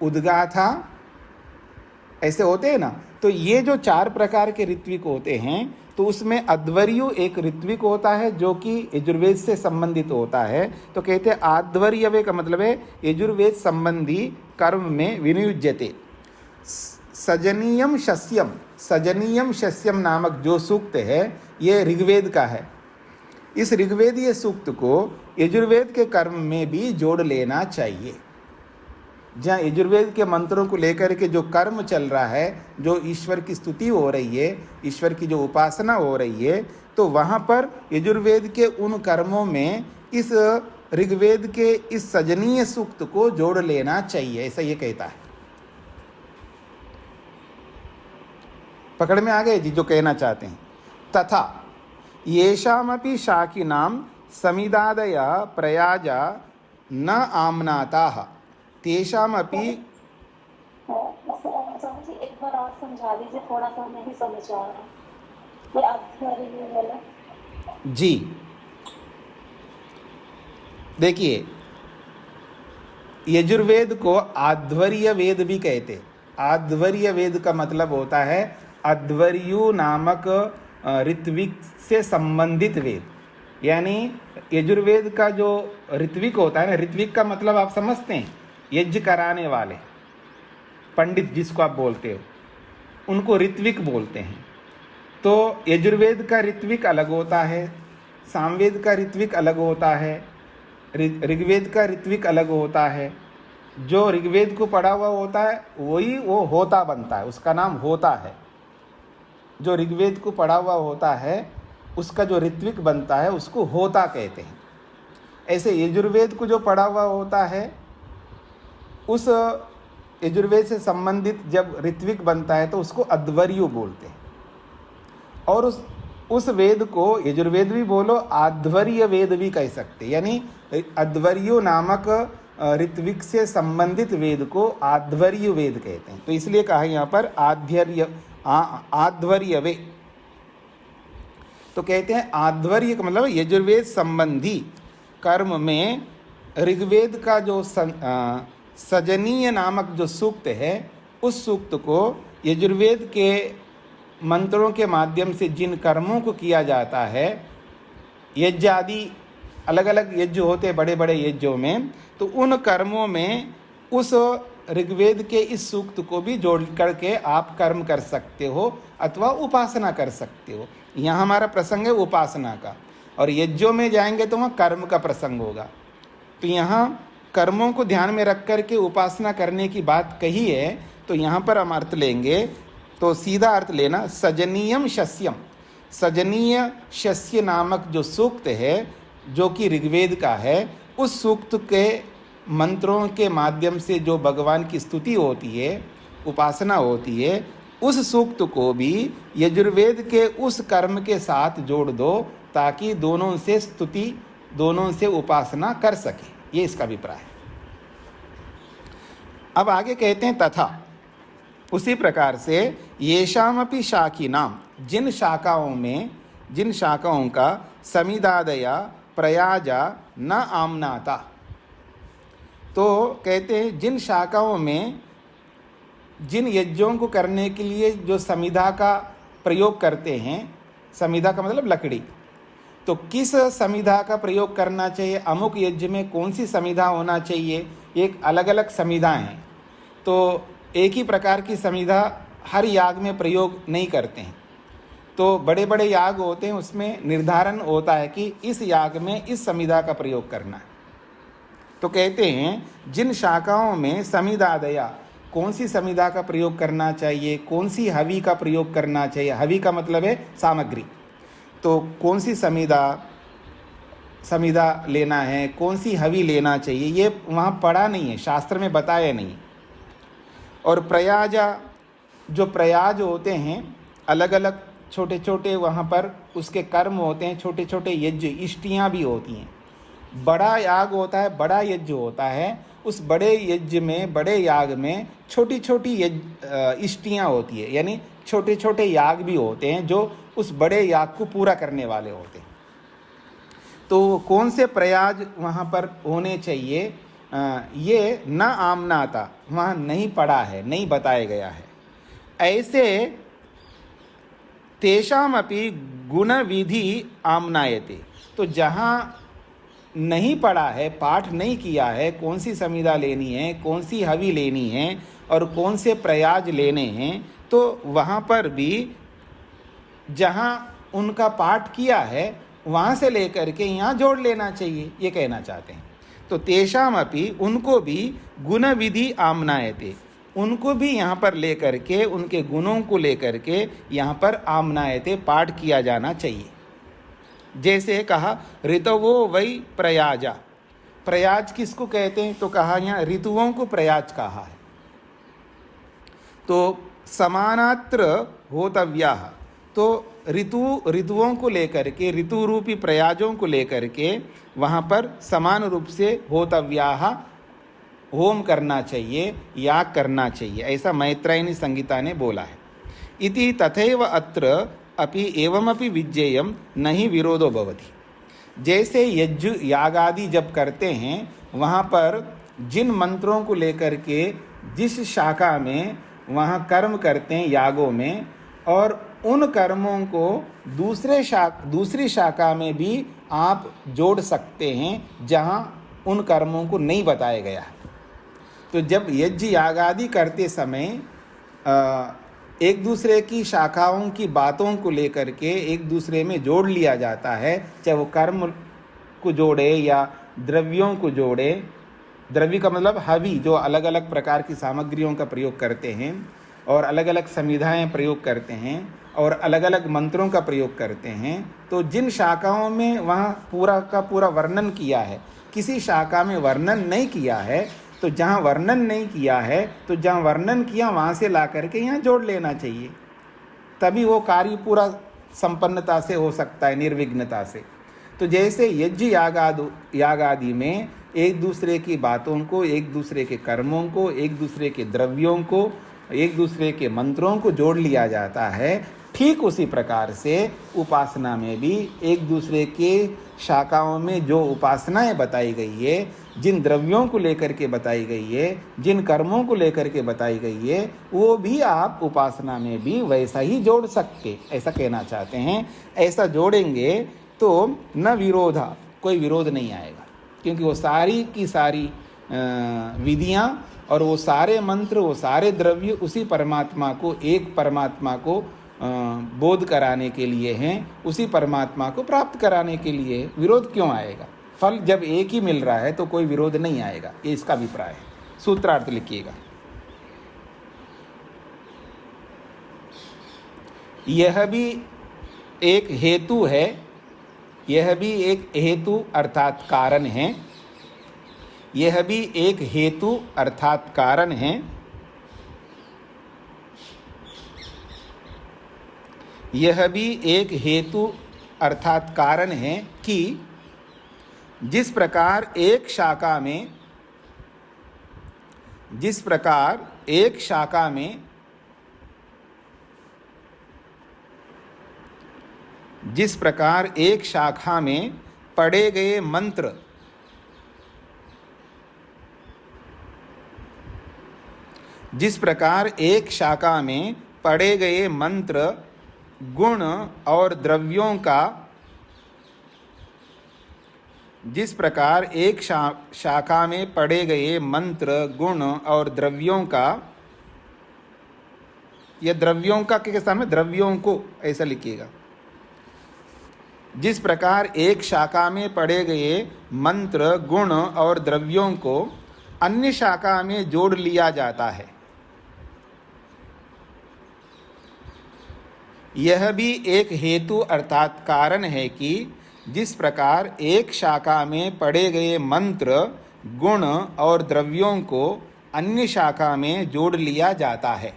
उद्गाथा, ऐसे होते हैं ना। तो ये जो 4 प्रकार के ऋत्विक होते हैं, तो उसमें अध्वर्यु एक ऋत्विक होता है जो कि यजुर्वेद से संबंधित होता है। तो कहते हैं आध्वर्यवे का मतलब है यजुर्वेद संबंधी कर्म में विनियुज्यते। सजनीयम शस्यम, सजनीयम शस्यम नामक जो सूक्त है ये ऋग्वेद का है। इस ऋग्वेदीय सूक्त को यजुर्वेद के कर्म में भी जोड़ लेना चाहिए। जहाँ यजुर्वेद के मंत्रों को लेकर के जो कर्म चल रहा है, जो ईश्वर की स्तुति हो रही है, ईश्वर की जो उपासना हो रही है, तो वहाँ पर यजुर्वेद के उन कर्मों में इस ऋग्वेद के इस सजनीय सूक्त को जोड़ लेना चाहिए, ऐसा ये कहता है। पकड़ में आ गए जी जो कहना चाहते हैं। तथा येषामपि शाकिनां समिदादया प्रयाजा न आम्नाताः तेषामपि। एक बार और समझा दीजिए, थोड़ा सा नहीं समझ आ रहा जी। देखिए, यजुर्वेद को आध्वर्य वेद भी कहते। आध्वर्य वेद का मतलब होता है अध्वर्यु नामक ऋत्विक से संबंधित वेद। यानी यजुर्वेद का जो ऋत्विक होता है ना, ऋत्विक का मतलब आप समझते हैं, यज्ञ कराने वाले पंडित जिसको आप बोलते हो, उनको ऋत्विक बोलते हैं। तो यजुर्वेद का ऋत्विक अलग होता है, सामवेद का ऋत्विक अलग होता है, ऋग्वेद का ऋत्विक अलग होता है। जो ऋग्वेद को पढ़ा हुआ होता है वही वो होता बनता है, उसका नाम होता है। जो ऋग्वेद को पढ़ा हुआ होता है उसका जो ऋत्विक बनता है उसको होता कहते हैं। ऐसे यजुर्वेद को जो पढ़ा हुआ होता है, उस यजुर्वेद से संबंधित जब ऋत्विक बनता है तो उसको अध्वर्यु बोलते हैं। और उस वेद को यजुर्वेद भी बोलो, आध्वर्य वेद भी कह सकते हैं। यानी अध्वर्यु नामक ऋत्विक से संबंधित वेद को आध्वर्य वेद कहते हैं। तो इसलिए कहा यहाँ पर आध्वर्यवे। तो कहते हैं आध्वर्य का मतलब यजुर्वेद संबंधी कर्म में ऋग्वेद का जो सजनीय नामक जो सूक्त है, उस सूक्त को यजुर्वेद के मंत्रों के माध्यम से जिन कर्मों को किया जाता है, यज्ञ आदि अलग अलग यज्ञ होते हैं बड़े बड़े यज्ञों में, तो उन कर्मों में उस ऋग्वेद के इस सूक्त को भी जोड़ करके आप कर्म कर सकते हो अथवा उपासना कर सकते हो। यहाँ हमारा प्रसंग है उपासना का, और यज्ञों में जाएंगे तो वहाँ कर्म का प्रसंग होगा। तो यहाँ कर्मों को ध्यान में रख कर के उपासना करने की बात कही है। तो यहाँ पर हम अर्थ लेंगे तो सीधा अर्थ लेना, सजनीयम शस्यम, सजनीय शस्य नामक जो सूक्त है जो कि ऋग्वेद का है, उस सूक्त के मंत्रों के माध्यम से जो भगवान की स्तुति होती है, उपासना होती है, उस सूक्त को भी यजुर्वेद के उस कर्म के साथ जोड़ दो ताकि दोनों से स्तुति, दोनों से उपासना कर सके। ये इसका अभिप्राय है। अब आगे कहते हैं तथा उसी प्रकार से येषामपि शाखिनाम, जिन शाखाओं का समिदादया प्रयाजा न आम्नाता। तो कहते हैं जिन शाखाओं में जिन यज्ञों को करने के लिए जो समिधा का प्रयोग करते हैं, समिधा का मतलब लकड़ी, तो किस समिधा का प्रयोग करना चाहिए, अमुक यज्ञ में कौन सी समिधा होना चाहिए, एक अलग अलग समिधाएं हैं। तो एक ही प्रकार की समिधा हर याग में प्रयोग नहीं करते हैं। तो बड़े बड़े याग होते हैं, उसमें निर्धारण होता है कि इस याग में इस समिधा का प्रयोग करना है। तो कहते हैं जिन शाखाओं में समिदादया, कौन सी समिधा का प्रयोग करना चाहिए, कौन सी हवि का प्रयोग करना चाहिए, हवि का मतलब है सामग्री, तो कौन सी समिधा लेना है, कौन सी हवि लेना चाहिए, ये वहाँ पढ़ा नहीं है, शास्त्र में बताया नहीं। और प्रयाजा, जो प्रयाज होते हैं अलग अलग छोटे छोटे, वहाँ पर उसके कर्म होते हैं, छोटे छोटे यज्ञ, इष्टियाँ भी होती हैं। बड़ा याग होता है, बड़ा यज्ञ होता है, उस बड़े यज्ञ में, बड़े याग में छोटी छोटी इष्टियाँ होती है, यानी छोटे छोटे याग भी होते हैं जो उस बड़े याग को पूरा करने वाले होते हैं। तो कौन से प्रयाज वहाँ पर होने चाहिए, ये न आमनाता, वहाँ नहीं पड़ा है, नहीं बताया गया है। ऐसे तेषामपि गुण विधि आमनायते, तो जहाँ नहीं पढ़ा है, पाठ नहीं किया है, कौन सी संविदा लेनी है, कौन सी हवि लेनी है और कौन से प्रयाज लेने हैं, तो वहाँ पर भी जहाँ उनका पाठ किया है वहाँ से लेकर के यहाँ जोड़ लेना चाहिए, ये कहना चाहते हैं। तो तेषामपि, उनको भी गुण विधि आमनायते, उनको भी यहाँ पर लेकर के, उनके गुणों को लेकर के यहाँ पर आमनायते, पाठ किया जाना चाहिए। जैसे कहा ऋतवो वै प्रयाजा, प्रयाज किसको कहते हैं, तो कहा यहाँ ऋतुओं को प्रयाज कहा है। तो समानात्र होतव्या, तो ऋतुओं को लेकर के, ऋतु रूपी प्रयाजों को लेकर के वहाँ पर समान रूप से होतव्या, होम करना चाहिए, याग करना चाहिए, ऐसा मैत्रायणी संहिता ने बोला है। इति तथैव अत्र अपि एवमपि विज्ञेयम नहीं विरोधो भवति। जैसे यज्ञ यागादि जब करते हैं वहाँ पर जिन मंत्रों को लेकर के जिस शाखा में वहाँ कर्म करते हैं यागों में, और उन कर्मों को दूसरी शाखा में भी आप जोड़ सकते हैं जहाँ उन कर्मों को नहीं बताया गया है। तो जब यज्ञ यागादि करते समय एक दूसरे की शाखाओं की बातों को लेकर के एक दूसरे में जोड़ लिया जाता है, चाहे वो कर्म को जोड़े या द्रव्यों को जोड़े। द्रव्य का मतलब हवि, जो अलग अलग प्रकार की सामग्रियों का प्रयोग करते हैं और अलग अलग संविधाएं प्रयोग करते हैं और अलग अलग मंत्रों का प्रयोग करते हैं। तो जिन शाखाओं में वहाँ पूरा का पूरा वर्णन किया है, किसी शाखा में वर्णन नहीं किया है, तो जहाँ वर्णन नहीं किया है, तो जहाँ वर्णन किया वहाँ से ला करके यहाँ जोड़ लेना चाहिए, तभी वो कार्य पूरा संपन्नता से हो सकता है, निर्विघ्नता से। तो जैसे यज्ञ यागादि में एक दूसरे की बातों को, एक दूसरे के कर्मों को, एक दूसरे के द्रव्यों को, एक दूसरे के मंत्रों को जोड़ लिया जाता है, ठीक उसी प्रकार से उपासना में भी एक दूसरे के शाखाओं में जो उपासनाएं बताई गई है, जिन द्रव्यों को लेकर के बताई गई है, जिन कर्मों को लेकर के बताई गई है, वो भी आप उपासना में भी वैसा ही जोड़ सकते, ऐसा कहना चाहते हैं। ऐसा जोड़ेंगे तो न विरोधा, कोई विरोध नहीं आएगा, क्योंकि वो सारी की सारी विधियाँ और वो सारे मंत्र, वो सारे द्रव्य उसी परमात्मा को, एक परमात्मा को बोध कराने के लिए हैं, उसी परमात्मा को प्राप्त कराने के लिए। विरोध क्यों आएगा? फल जब एक ही मिल रहा है तो कोई विरोध नहीं आएगा, ये इसका अभिप्राय है। सूत्रार्थ लिखिएगा। यह भी एक हेतु है, यह भी एक हेतु अर्थात कारण है, यह भी एक हेतु अर्थात कारण है, यह भी एक हेतु अर्थात कारण है कि जिस प्रकार एक शाखा में, जिस प्रकार एक शाखा में जिस प्रकार एक शाखा में पढ़े गए मंत्र जिस प्रकार एक शाखा में पढ़े गए मंत्र गुण और द्रव्यों का, जिस प्रकार एक शाखा में पढ़े गए मंत्र गुण और द्रव्यों का, यह द्रव्यों का के सामने द्रव्यों को ऐसा लिखिएगा। जिस प्रकार एक शाखा में पढ़े गए मंत्र गुण और द्रव्यों को अन्य शाखा में जोड़ लिया जाता है, यह भी एक हेतु अर्थात कारण है कि जिस प्रकार एक शाखा में पढ़े गए मंत्र गुण और द्रव्यों को अन्य शाखा में जोड़ लिया जाता है।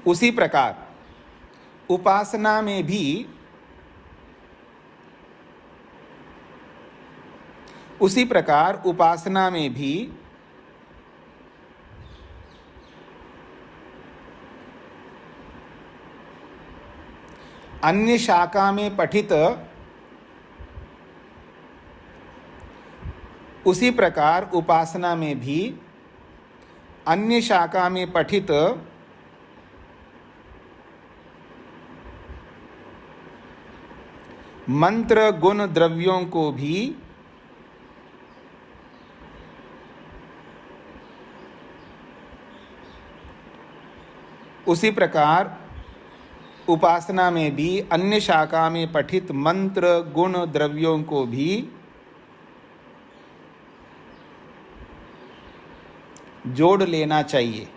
उसी प्रकार उपासना में भी, उसी प्रकार उपासना में भी अन्य शाखा में पठित, उसी प्रकार उपासना में भी अन्य शाखा में पठित मंत्र गुण द्रव्यों को भी उसी प्रकार उपासना में भी अन्य शाखा में पठित मंत्र गुण द्रव्यों को भी जोड़ लेना चाहिए।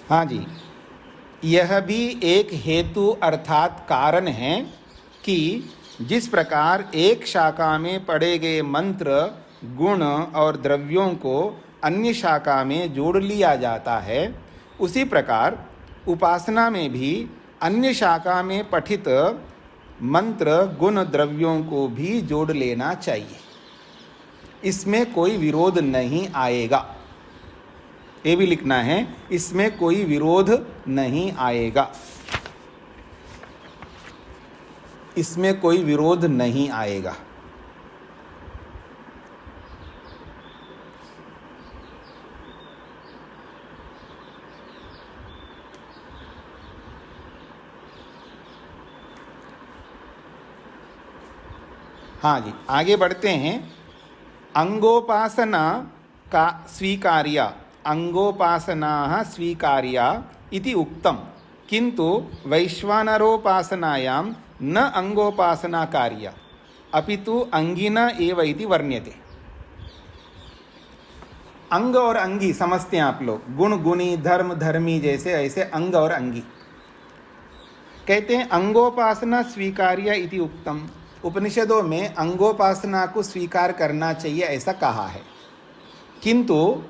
हाँ जी, यह भी एक हेतु अर्थात कारण है कि जिस प्रकार एक शाखा में पढ़े गए मंत्र गुण और द्रव्यों को अन्य शाखा में जोड़ लिया जाता है, उसी प्रकार उपासना में भी अन्य शाखा में पठित मंत्र गुण द्रव्यों को भी जोड़ लेना चाहिए। इसमें कोई विरोध नहीं आएगा, ये भी लिखना है, इसमें कोई विरोध नहीं आएगा, इसमें कोई विरोध नहीं आएगा। हाँ जी, आगे बढ़ते हैं। अंगोपासना का स्वीकार्य, अंगोपासना स्वीकार्या इति उक्तम, किंतु वैश्वानरोपासनायां न अंगोपासना कार्या अपितु अंगिना एव इति वर्ण्यते। अंग और अंगी समझते हैं आप लोग, गुण गुणी धर्म धर्मी जैसे, ऐसे अंग और अंगी। कहते हैं अंगोपासना स्वीकार्य इति उक्तम, उपनिषदों में अंगोपासना को स्वीकार करना चाहिए ऐसा कहा है। किंतु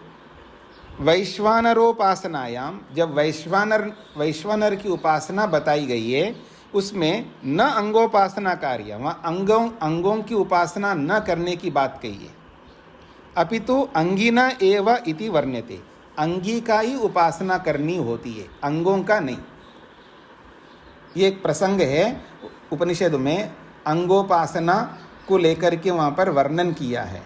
वैश्वानरोपासनायाम, जब वैश्वानर की उपासना बताई गई है, उसमें न अंगोपासना कार्य, वहाँ अंगों की उपासना न करने की बात कही है। अपितु अंगिना एव इति वर्ण्यते, अंगी का ही उपासना करनी होती है, अंगों का नहीं। ये एक प्रसंग है उपनिषद में, अंगोपासना को लेकर के वहाँ पर वर्णन किया है।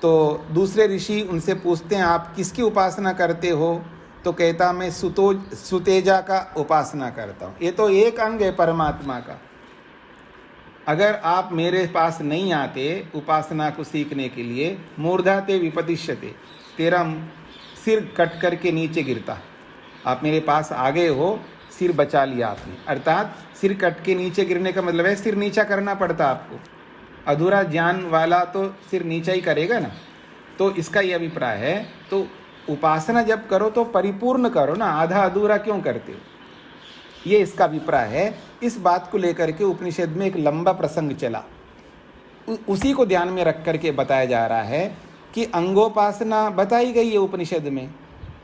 तो दूसरे ऋषि उनसे पूछते हैं आप किसकी उपासना करते हो, तो कहता मैं सुतेजा का उपासना करता हूँ। ये तो एक अंग है परमात्मा का। अगर आप मेरे पास नहीं आते उपासना को सीखने के लिए, मूर्धा ते विपतिष्यते, तेरा सिर कट करके नीचे गिरता। आप मेरे पास आ गए हो, सिर बचा लिया आपने, अर्थात सिर कट के नीचे गिरने का मतलब है सिर नीचा करना पड़ता आपको। अधूरा ज्ञान वाला तो सिर नीचा ही करेगा ना। तो इसका ये अभिप्राय है। तो उपासना जब करो तो परिपूर्ण करो ना, आधा अधूरा क्यों करते हो, ये इसका अभिप्राय है। इस बात को लेकर के उपनिषद में एक लंबा प्रसंग चला, उसी को ध्यान में रख करके बताया जा रहा है कि अंगोपासना बताई गई है उपनिषद में।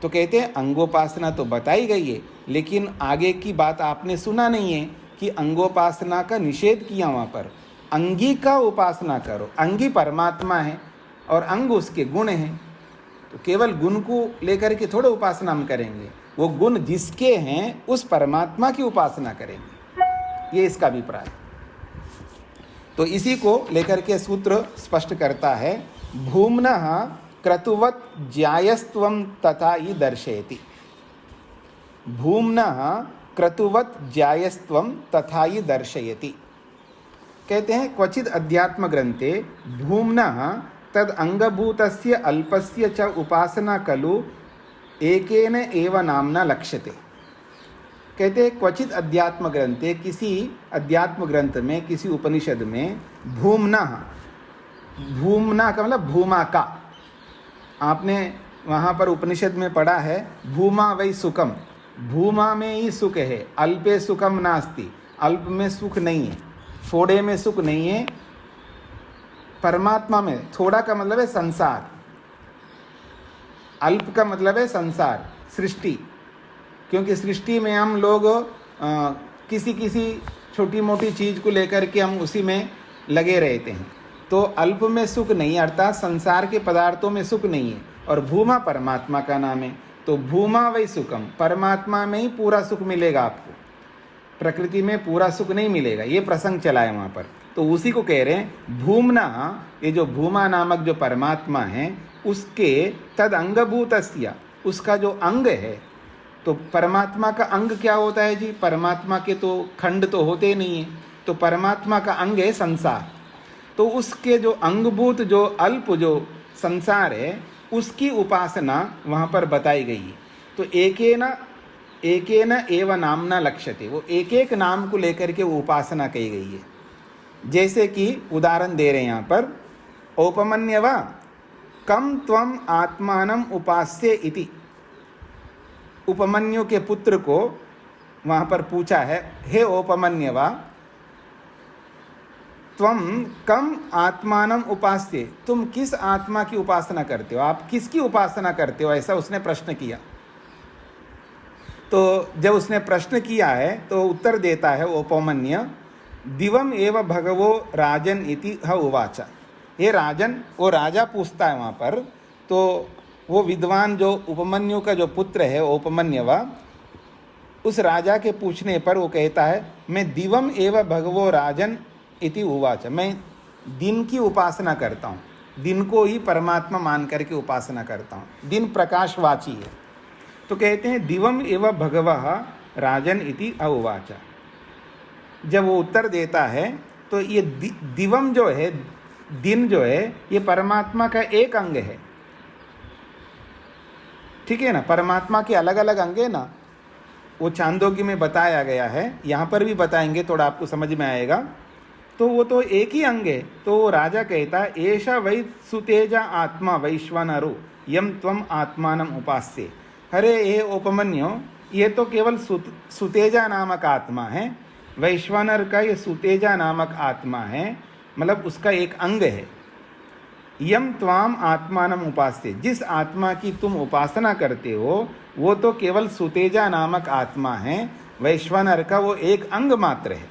तो कहते हैं अंगोपासना तो बताई गई है, लेकिन आगे की बात आपने सुना नहीं है कि अंगोपासना का निषेध किया वहाँ पर। अंगी का उपासना करो, अंगी परमात्मा है और अंग उसके गुण हैं। तो केवल गुण को लेकर के थोड़े उपासना हम करेंगे, वो गुण जिसके हैं उस परमात्मा की उपासना करेंगे, ये इसका अभिप्राय। तो इसी को लेकर के सूत्र स्पष्ट करता है, भूम्नः क्रतुवत् ज्यायस्त्वं तथा ही दर्शयति। भूम्नः क्रतुवत् ज्यायस्त्वं तथा ही दर्शयति। कहते हैं क्वचित अध्यात्म ग्रंथे भूम्नः तद अंगभूतस्य अल्पस्य च उपासना खलु एकेन एव नामना लक्ष्यते। कहते हैं क्वचित अध्यात्म ग्रंथे, किसी अध्यात्म ग्रंथ में, किसी उपनिषद में भूम्नः, भूम्ना का मतलब भूमा का। आपने वहाँ पर उपनिषद में पढ़ा है भूमा वै सुखम, भूमा में ही सुख है, अल्पे सुखम नास्ति, अल्प में सुख नहीं है, फोड़े में सुख नहीं है, परमात्मा में थोड़ा का मतलब है संसार, अल्प का मतलब है संसार, सृष्टि। क्योंकि सृष्टि में हम लोग किसी किसी छोटी मोटी चीज़ को लेकर के हम उसी में लगे रहते हैं। तो अल्प में सुख नहीं, अर्थात संसार के पदार्थों में सुख नहीं है। और भूमा परमात्मा का नाम है, तो भूमा वही सुखम, परमात्मा में ही पूरा सुख मिलेगा आपको, प्रकृति में पूरा सुख नहीं मिलेगा। ये प्रसंग चला है वहाँ पर, तो उसी को कह रहे हैं भूमना। ये जो भूमा नामक जो परमात्मा है उसके तद अंगभूतस्य, उसका जो अंग है। तो परमात्मा का अंग क्या होता है जी? परमात्मा के तो खंड तो होते नहीं है, तो परमात्मा का अंग है संसार। तो उसके जो अंगभूत जो अल्प जो संसार है उसकी उपासना वहाँ पर बताई गई है। तो एकेन एव नामना लक्ष्यते, वो एक एक नाम को लेकर के वो उपासना कही गई है। जैसे कि उदाहरण दे रहे हैं यहाँ पर, औपमन्यवा कम त्वम आत्मानम उपास्ये इति। उपमन्यु के पुत्र को वहाँ पर पूछा है, हे औपमन्यवा त्वम कम आत्मानम उपास्ये, तुम किस आत्मा की उपासना करते हो, आप किसकी उपासना करते हो, ऐसा उसने प्रश्न किया। तो जब उसने प्रश्न किया है तो उत्तर देता है औपमन्य, दिवम एव भगवो राजन इति ह उवाचा। हे राजन, वो राजा पूछता है वहाँ पर, तो वो विद्वान जो उपमन्यु का जो पुत्र है औपमन्यवा, उस राजा के पूछने पर वो कहता है, मैं दिवम एव भगवो राजन इति उवाच, मैं दिन की उपासना करता हूँ, दिन को ही परमात्मा मान करके उपासना करता हूँ, दिन प्रकाशवाची है। तो कहते हैं दिवम एव भगवः राजन इति उवाच। जब वो उत्तर देता है तो ये दिवम जो है, दिन जो है, ये परमात्मा का एक अंग है, ठीक है ना। परमात्मा के अलग अलग अंग है ना, वो छांदोग्य में बताया गया है, यहाँ पर भी बताएंगे, थोड़ा आपको समझ में आएगा। तो वो तो एक ही अंग है। तो वो राजा कहता है, एषा वै सुतेजा आत्मा वैश्वानरो यम त्वम आत्मानम उपास्ये। अरे ये उपमन्यु, ये तो केवल सुतेजा नामक आत्मा है, वैश्वानर का ये सुतेजा नामक आत्मा है, मतलब उसका एक अंग है। यम त्वाम आत्मानम उपास्ये, जिस आत्मा की तुम उपासना करते हो वो तो केवल सुतेजा नामक आत्मा है, वैश्वानर का वो एक अंग मात्र है।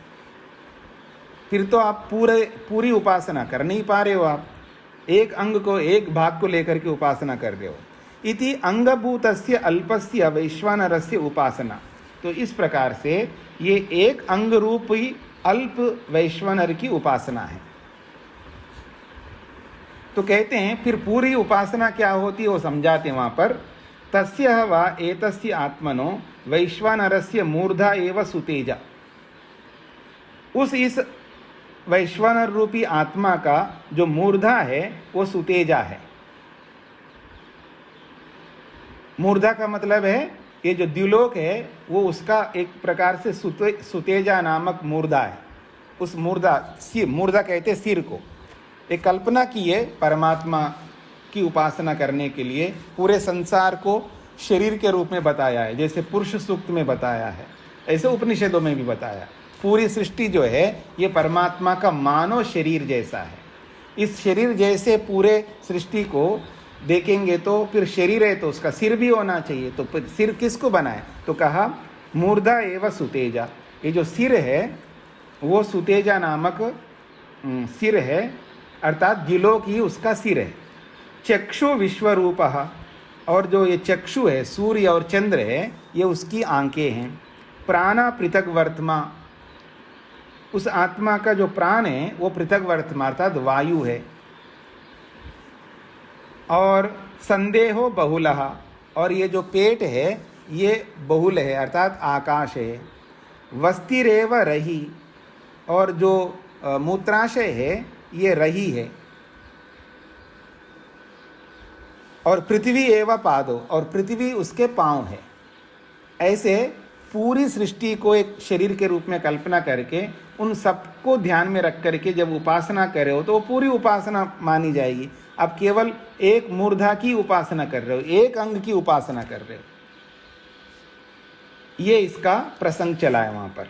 फिर तो आप पूरी उपासना कर नहीं पा रहे हो, आप एक अंग को, एक भाग को लेकर के उपासना कर रहे हो। इति अंगभूतस्य अल्पस्य वैश्वानरस्य उपासना। तो इस प्रकार से ये एक अंग रूप ही अल्प वैश्वानर की उपासना है। तो कहते हैं फिर पूरी उपासना क्या होती है वो समझाते हैं वहाँ पर, तस्य वा एतस्य आत्मनो वैश्वानरस्य मूर्धा एव सुतेजा। इस वैश्वानर रूपी आत्मा का जो मूर्धा है वो सुतेजा है। मूर्धा का मतलब है ये जो द्युलोक है वो उसका एक प्रकार से सुतेजा नामक मूर्धा है। उस मूर्धा कहते हैं सिर को। एक कल्पना की है परमात्मा की उपासना करने के लिए, पूरे संसार को शरीर के रूप में बताया है, जैसे पुरुष सूक्त में बताया है, ऐसे उपनिषदों में भी बताया। पूरी सृष्टि जो है ये परमात्मा का मानव शरीर जैसा है। इस शरीर जैसे पूरे सृष्टि को देखेंगे तो फिर शरीर है तो उसका सिर भी होना चाहिए। तो फिर सिर किसको बनाए? तो कहा मूर्धा एवं सुतेजा। ये जो सिर है वो सुतेजा नामक सिर है, अर्थात द्युलोक ही उसका सिर है। चक्षु विश्वरूपः, और जो ये चक्षु है सूर्य और चंद्र है ये उसकी आंखें हैं। प्राणा पृथक वर्तमा, उस आत्मा का जो प्राण है वो पृथक वर्तमा अर्थात वायु है। और संदेहो बहुलः, और ये जो पेट है ये बहुल है अर्थात आकाश है। वस्तिरेव रही, और जो मूत्राशय है ये रही है। और पृथ्वी एव पादो, और पृथ्वी उसके पांव है। ऐसे पूरी सृष्टि को एक शरीर के रूप में कल्पना करके उन सबको ध्यान में रख करके जब उपासना करे हो तो वो पूरी उपासना मानी जाएगी। अब केवल एक मूर्धा की उपासना कर रहे हो, एक अंग की उपासना कर रहे हो, ये इसका प्रसंग चला है वहां पर।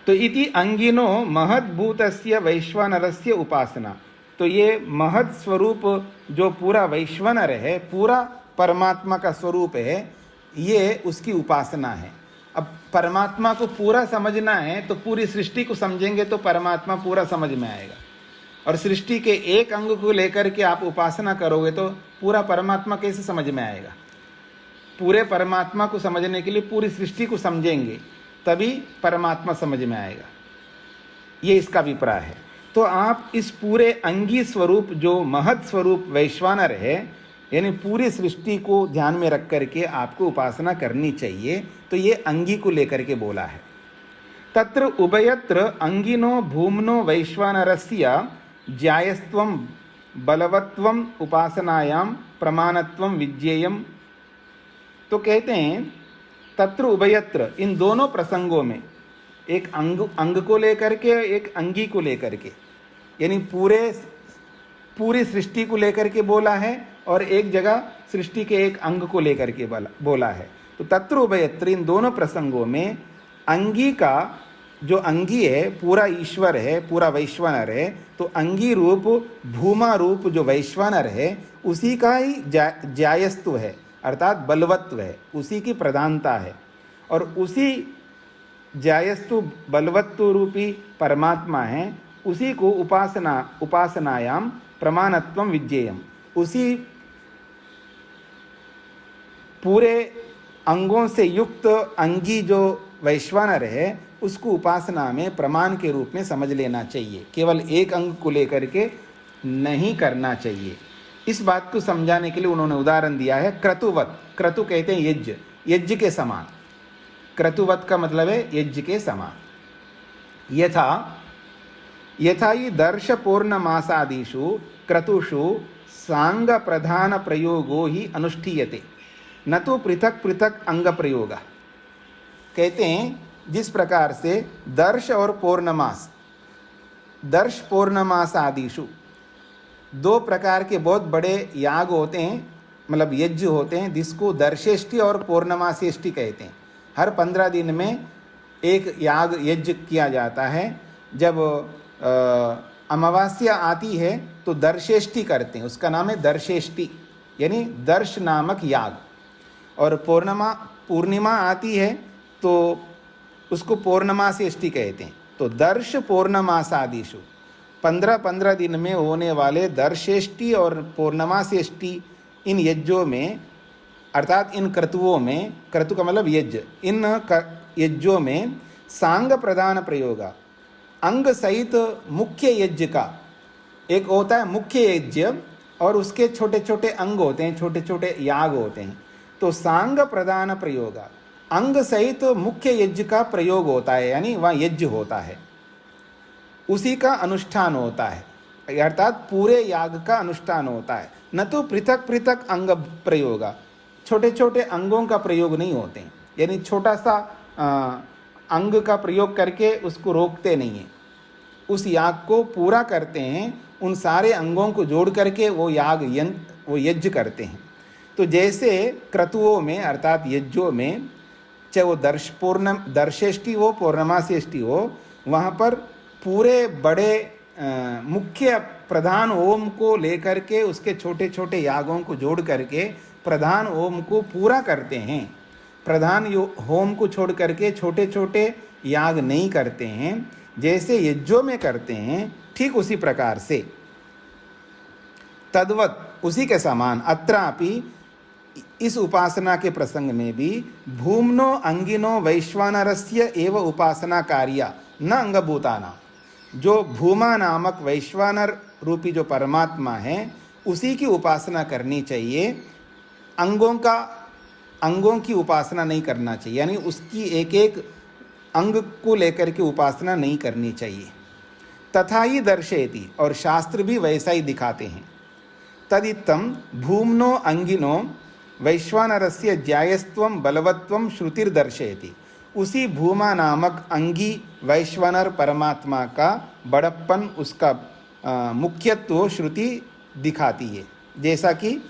तो इति अंगिनो महद्भूतस्य वैश्वानरस्य उपासना। तो ये महद स्वरूप जो पूरा वैश्वानर है, पूरा परमात्मा का स्वरूप है, ये उसकी उपासना है। अब परमात्मा को पूरा समझना है तो पूरी सृष्टि को समझेंगे तो परमात्मा पूरा समझ में आएगा। और सृष्टि के एक अंग को लेकर के आप उपासना करोगे तो पूरा परमात्मा कैसे समझ में आएगा? पूरे परमात्मा को समझने के लिए पूरी सृष्टि को समझेंगे तभी परमात्मा समझ में आएगा। ये इसका अभिप्राय है। तो आप इस पूरे अंगी स्वरूप जो महत् स्वरूप वैश्वानर है, यानी पूरी सृष्टि को ध्यान में रख करके आपको उपासना करनी चाहिए। तो ये अंगी को लेकर के बोला है। तत्र उभयत्र अंगिनो भूमनो वैश्वानरस्य ज्यायस्त्वं बलवत्वम उपासनायाम प्रमाणत्वम विज्ञेयम। तो कहते हैं तत्र उभयत्र, इन दोनों प्रसंगों में, एक अंग को लेकर के, एक अंगी को लेकर के, यानी पूरी सृष्टि को लेकर के बोला है और एक जगह सृष्टि के एक अंग को लेकर के बोला है। तो तत्र उभयत्र, इन दोनों प्रसंगों में अंगी का जो अंगी है पूरा ईश्वर है, पूरा वैश्वानर है। तो अंगी रूप भूमा रूप जो वैश्वानर है उसी का ही जायस्तु है, अर्थात बलवत्व है, उसी की प्रधानता है। और उसी जायस्तु बलवत्व रूपी परमात्मा है, उसी को उपासनायाम प्रमाणत्वम विज्ञेयम, उसी पूरे अंगों से युक्त अंगी जो वैश्वानर है उसको उपासना में प्रमाण के रूप में समझ लेना चाहिए। केवल एक अंग को लेकर के नहीं करना चाहिए। इस बात को समझाने के लिए उन्होंने उदाहरण दिया है क्रतुवत। क्रतु कहते हैं यज्ञ, यज्ञ के समान। क्रतुवत का मतलब है यज्ञ के समान। यथा ही दर्श पूर्णमासादिषु क्रतुषु सांग प्रधान प्रयोगो ही अनुष्ठीयते न तो पृथक पृथक अंग प्रयोग। कहते हैं जिस प्रकार से दर्श और पौर्णमास, दर्श पौर्णमास आदिषु दो प्रकार के बहुत बड़े याग होते हैं, मतलब यज्ञ होते हैं, जिसको दर्शेष्टि और पौर्णमासेष्टि कहते हैं। हर 15 दिन में एक याग यज्ञ किया जाता है। जब अमावस्या आती है तो दर्शेष्टि करते हैं, उसका नाम है दर्शेष्टि, यानी दर्श नामक याग। और पूर्णिमा आती है तो उसको पौर्णमासेष्टि कहते हैं। तो दर्श पौर्णमासादिषु 15 दिन में होने वाले दर्शेष्टि और पौर्णमासेष्टि इन यज्ञों में, अर्थात इन क्रतुओं में, क्रतु का मतलब यज्ञ, इन यज्ञों में सांग प्रधान प्रयोग, अंग सहित मुख्य यज्ञ का एक होता है मुख्य यज्ञ और उसके छोटे छोटे अंग होते हैं, छोटे छोटे याग होते हैं। तो सांग प्रधान प्रयोग, अंग सहित मुख्य यज्ञ का प्रयोग होता है, यानी वहाँ यज्ञ होता है, उसी का अनुष्ठान होता है, अर्थात पूरे याग का अनुष्ठान होता है। न तो पृथक पृथक अंग प्रयोग, छोटे छोटे अंगों का प्रयोग नहीं होते हैं, यानी छोटा सा अंग का प्रयोग करके उसको रोकते नहीं हैं, उस याग को पूरा करते हैं, उन सारे अंगों को जोड़ करके वो यज्ञ करते हैं। तो जैसे क्रतुओं में अर्थात यज्ञों में, चाहे वो दर्शेष्टि हो पौर्णमासेष्टि हो, वहाँ पर पूरे बड़े मुख्य प्रधान ओम को लेकर के उसके छोटे छोटे यागों को जोड़ करके प्रधान ओम को पूरा करते हैं। प्रधान होम को छोड़ करके छोटे छोटे याग नहीं करते हैं, जैसे यज्ञों में करते हैं, ठीक उसी प्रकार से तद्वत, उसी के समान अत्रापि इस उपासना के प्रसंग में भी भूमनो अंगिनो वैश्वानरस्य एव उपासना कार्या न अंगभूताना, जो भूमा नामक वैश्वानर रूपी जो परमात्मा है उसी की उपासना करनी चाहिए। अंगों की उपासना नहीं करना चाहिए, यानी उसकी एक एक अंग को लेकर के उपासना नहीं करनी चाहिए। तथा ही दर्शयति, और शास्त्र भी वैसा ही दिखाते हैं। तदित्तम भूमनो अंगिनो वैश्वानरस्य ज्यायस्त्वम बलवत्वम श्रुतिर्दर्शयति, उसी भूमा नामक अंगी वैश्वानर परमात्मा का बड़प्पन, उसका मुख्यत्व श्रुति दिखाती है। जैसा कि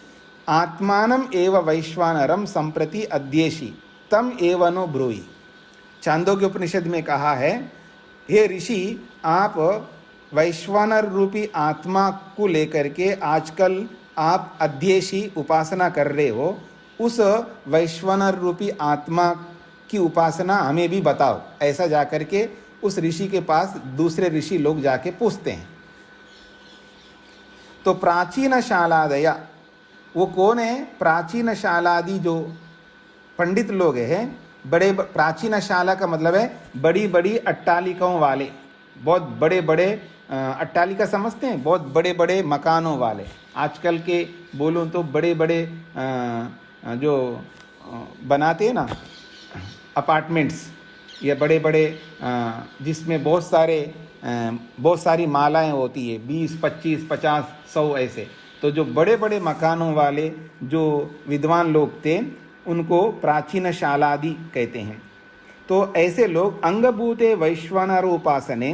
आत्मानम एव वैश्वानरम संप्रति अद्येषि तम एव नो ब्रूहि, छांदोग्य उपनिषद में कहा है हे ऋषि, आप वैश्वानर रूपी आत्मा को लेकर के आजकल आप अध्येशी उपासना कर रहे हो, उस वैश्वानर रूपी आत्मा की उपासना हमें भी बताओ। ऐसा जाकर के उस ऋषि के पास दूसरे ऋषि लोग जाके पूछते हैं। तो प्राचीन शालादया, वो कौन है? प्राचीन शालादि जो पंडित लोग हैं, बड़े प्राचीन शाला का मतलब है बड़ी बड़ी अट्टालिकाओं वाले, बहुत बड़े बड़े अट्टालिका समझते हैं, बहुत बड़े बड़े मकानों वाले। आजकल के बोलूँ तो बड़े बड़े जो बनाते हैं ना अपार्टमेंट्स, या बड़े बड़े जिसमें बहुत सारी मालाएं होती है, 20, 25, 50, 100 ऐसे। तो जो बड़े बड़े मकानों वाले जो विद्वान लोग थे उनको प्राचीन शालादि कहते हैं। तो ऐसे लोग अंगभूते वैश्वानर उपासने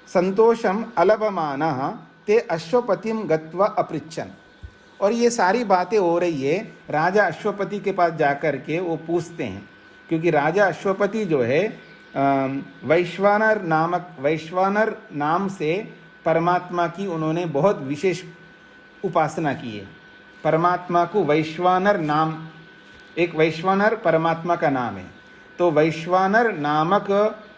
संतोषम अलभमानः ते अश्वपतिम गत्वा अपृच्छन्। और ये सारी बातें हो रही है, राजा अश्वपति के पास जाकर के वो पूछते हैं, क्योंकि राजा अश्वपति जो है वैश्वानर नाम से परमात्मा की उन्होंने बहुत विशेष उपासना की है। परमात्मा को वैश्वानर नाम, एक वैश्वानर परमात्मा का नाम है, तो वैश्वानर नामक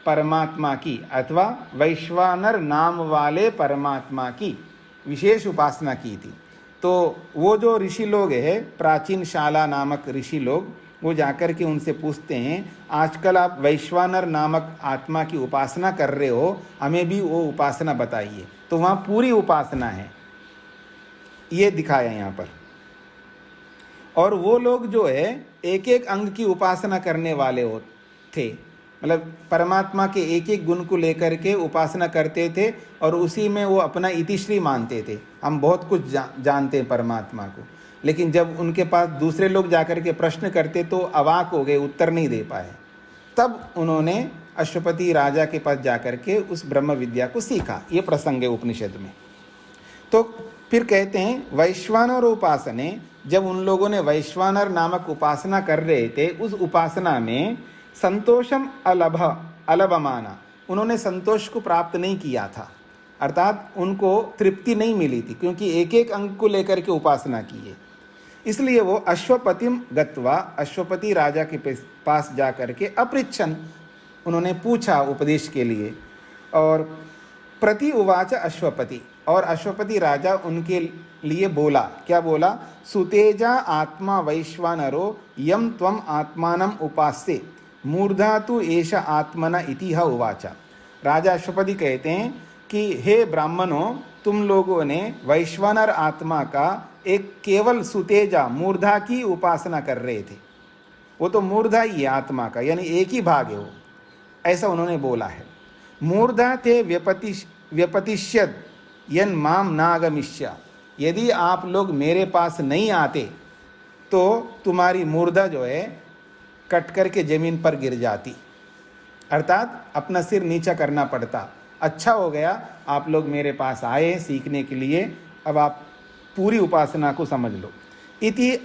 परमात्मा की अथवा वैश्वानर नाम वाले परमात्मा की विशेष उपासना की थी। तो वो जो ऋषि लोग हैं, प्राचीन शाला नामक ऋषि लोग, वो जाकर के उनसे पूछते हैं, आजकल आप वैश्वानर नामक आत्मा की उपासना कर रहे हो, हमें भी वो उपासना बताइए। तो वहाँ पूरी उपासना है, ये दिखाया यहाँ पर। और वो लोग जो है एक एक अंग की उपासना करने वाले थे, मतलब परमात्मा के एक एक गुण को लेकर के उपासना करते थे और उसी में वो अपना इतिश्री मानते थे। हम बहुत कुछ जानते हैं परमात्मा को, लेकिन जब उनके पास दूसरे लोग जाकर के प्रश्न करते तो अवाक हो गए, उत्तर नहीं दे पाए। तब उन्होंने अश्वपति राजा के पास जाकर के उस ब्रह्म विद्या को सीखा। ये प्रसंग है उपनिषद में। तो फिर कहते हैं वैश्वानर उपासने, जब उन लोगों ने वैश्वानर नामक उपासना कर रहे थे, उस उपासना में संतोषम अलभमाना, उन्होंने संतोष को प्राप्त नहीं किया था, अर्थात उनको तृप्ति नहीं मिली थी, क्योंकि एक एक अंग को लेकर के उपासना की है। इसलिए वो अश्वपतिम गत्वा, अश्वपति राजा के पास जा कर के अपृच्छन्, उन्होंने पूछा उपदेश के लिए। और प्रति उवाच अश्वपति, और अश्वपति राजा उनके लिए बोला, क्या बोला? सुतेजा आत्मा वैश्वानरो यम त्वम आत्मानम उपास्ये मूर्धा तु एष आत्मना इति ह उवाच। राजा अश्वपति कहते हैं कि हे ब्राह्मणों, तुम लोगों ने वैश्वानर आत्मा का एक केवल सुतेजा मूर्धा की उपासना कर रहे थे। वो तो मूर्धा ही है आत्मा का, यानी एक ही भाग है वो, ऐसा उन्होंने बोला है। मूर्धा ते व्यपतिष्यद यन माम नागमिष्य, यदि आप लोग मेरे पास नहीं आते तो तुम्हारी मूर्धा जो है कट करके जमीन पर गिर जाती, अर्थात अपना सिर नीचा करना पड़ता। अच्छा हो गया आप लोग मेरे पास आए सीखने के लिए, अब आप पूरी उपासना को समझ लो। इति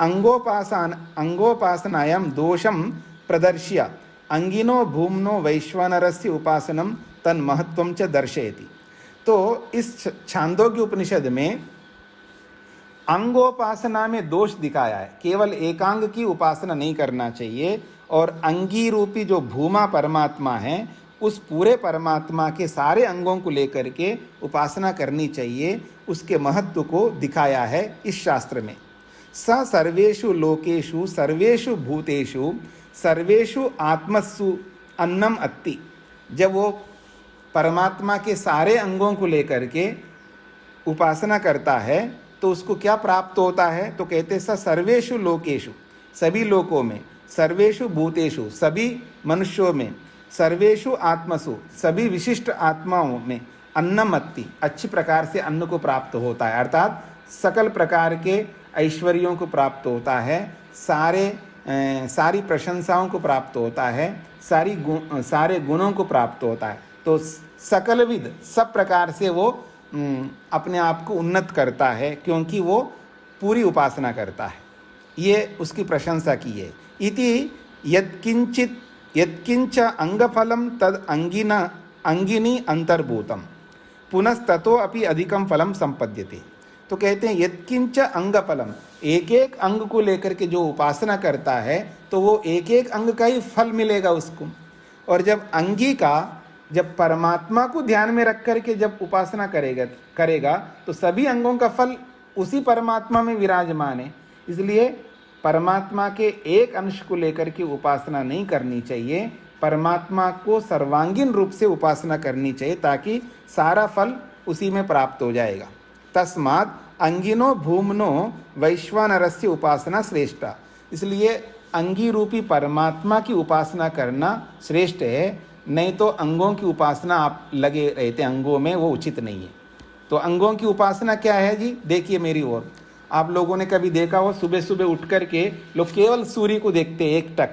अंगोपासनायां दोषम प्रदर्श्य अंगिनो भूमनो वैश्वानरस्य उपासनम तन महत्वम च दर्शयति। तो इस छांदोग्य उपनिषद में अंगोपासना में दोष दिखाया है, केवल एकांग की उपासना नहीं करना चाहिए, और अंगी रूपी जो भूमा परमात्मा है उस पूरे परमात्मा के सारे अंगों को लेकर के उपासना करनी चाहिए। उसके महत्व को दिखाया है इस शास्त्र में। स सर्वेषु लोकेषु सर्वेषु भूतेषु सर्वेषु आत्मसु अन्नम अत्ति, जब वो परमात्मा के सारे अंगों को लेकर के उपासना करता है तो उसको क्या प्राप्त होता है? तो कहते स सर्वेषु लोकेषु, सभी लोकों में, सर्वेषु भूतेषु, सभी मनुष्यों में, सर्वेषु आत्मसु, सभी विशिष्ट आत्माओं में, अन्नमत्ति, अच्छी प्रकार से अन्न को प्राप्त होता है, अर्थात सकल प्रकार के ऐश्वर्यों को प्राप्त होता है, सारी प्रशंसाओं को प्राप्त होता है, सारे गुणों को प्राप्त होता है। तो सकलविद, सब प्रकार से वो अपने आप को उन्नत करता है, क्योंकि वो पूरी उपासना करता है। ये उसकी प्रशंसा की है। इति यत्किंचित यत्किंच अंगफलम तद अंगिनी अंतर्भूतम पुनस्ततो अपि अधिकम फलम संपद्यते। तो कहते हैं यत्किंच अंगफलम, एक एक अंग को लेकर के जो उपासना करता है तो वो एक एक अंग का ही फल मिलेगा उसको। और जब परमात्मा को ध्यान में रख करके जब उपासना करेगा तो सभी अंगों का फल उसी परमात्मा में विराजमान है। इसलिए परमात्मा के एक अंश को लेकर के उपासना नहीं करनी चाहिए, परमात्मा को सर्वांगीण रूप से उपासना करनी चाहिए ताकि सारा फल उसी में प्राप्त हो जाएगा। तस्मात् अंगिनो भूमनो वैश्वानरस्य उपासना श्रेष्ठा। इसलिए अंगी रूपी परमात्मा की उपासना करना श्रेष्ठ है, नहीं तो अंगों की उपासना आप लगे रहते अंगों में, वो उचित नहीं है। तो अंगों की उपासना क्या है जी? देखिए मेरी ओर, आप लोगों ने कभी देखा हो सुबह सुबह उठ करके लोग केवल सूर्य को देखते हैं, एक टक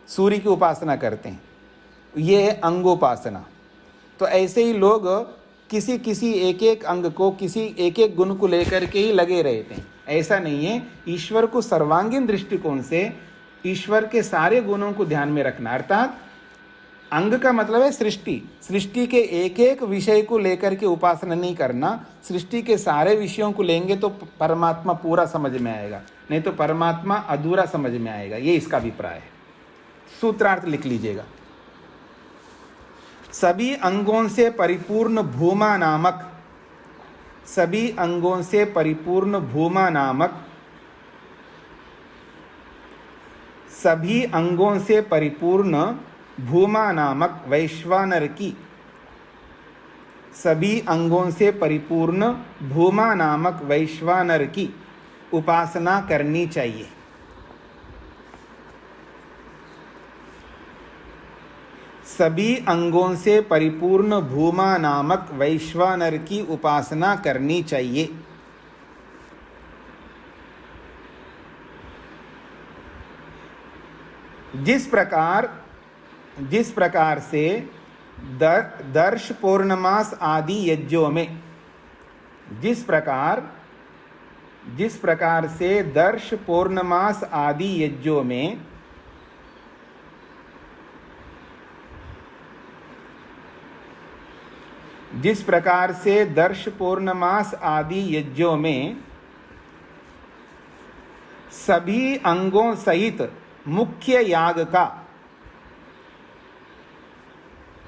सूर्य की उपासना करते हैं, ये है अंगोपासना। तो ऐसे ही लोग किसी एक एक अंग को, किसी एक एक गुण को लेकर के ही लगे रहते हैं। ऐसा नहीं है, ईश्वर को सर्वांगीण दृष्टिकोण से ईश्वर के सारे गुणों को ध्यान में रखना। अर्थात अंग का मतलब है सृष्टि के एक एक विषय को लेकर के उपासना नहीं करना। सृष्टि के सारे विषयों को लेंगे तो परमात्मा पूरा समझ में आएगा, नहीं तो परमात्मा अधूरा समझ में आएगा। ये इसका अभिप्राय है। सूत्रार्थ लिख लीजिएगा। सभी अंगों से परिपूर्ण भूमा नामक, सभी अंगों से परिपूर्ण भूमा नामक, सभी अंगों से परिपूर्ण भूमा नामक वैश्वानर की, सभी अंगों से परिपूर्ण भूमा नामक वैश्वानर की उपासना करनी चाहिए। सभी अंगों से परिपूर्ण भूमा नामक वैश्वानर की उपासना करनी चाहिए। जिस प्रकार से दर्श पौर्णमास आदि यज्ञों में, जिस प्रकार से दर्श पौर्णमास आदि यज्ञों में जिस प्रकार से दर्श पौर्णमास आदि यज्ञों में सभी अंगों सहित मुख्य याग का,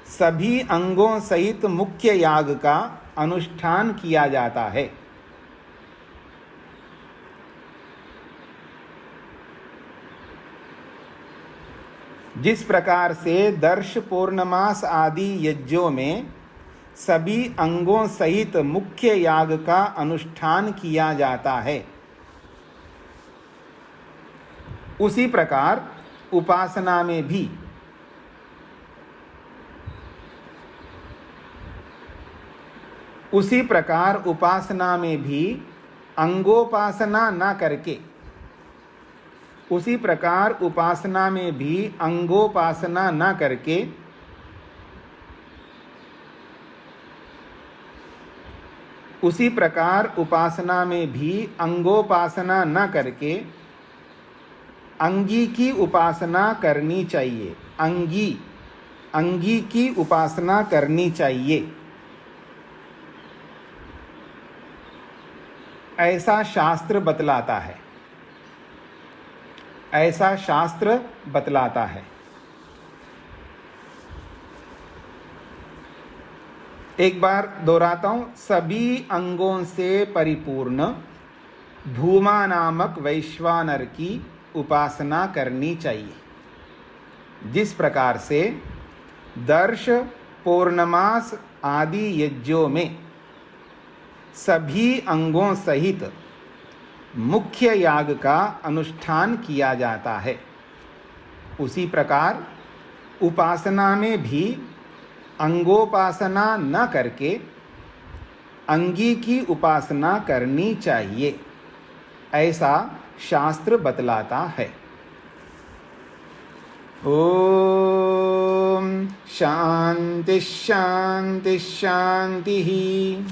सभी अंगों सहित मुख्य याग का अनुष्ठान किया जाता है। जिस प्रकार से दर्श पौर्णमास आदि यज्ञों में सभी अंगों सहित मुख्य याग का अनुष्ठान किया जाता है, उसी प्रकार उपासना में भी अंगोपासना न करके, उसी प्रकार उपासना में भी अंगोपासना न करके उसी प्रकार उपासना में भी अंगोपासना न करके अंगी की उपासना करनी चाहिए। अंगी की उपासना करनी चाहिए, ऐसा शास्त्र बतलाता है, ऐसा शास्त्र बतलाता है। एक बार दोहराता हूं, सभी अंगों से परिपूर्ण भूमा नामक वैश्वानर की उपासना करनी चाहिए। जिस प्रकार से दर्श पौर्णमास आदि यज्ञों में सभी अंगों सहित मुख्य याग का अनुष्ठान किया जाता है, उसी प्रकार उपासना में भी अंगोपासना न करके अंगी की उपासना करनी चाहिए, ऐसा शास्त्र बतलाता है। ओम शांति शांति शांति ही।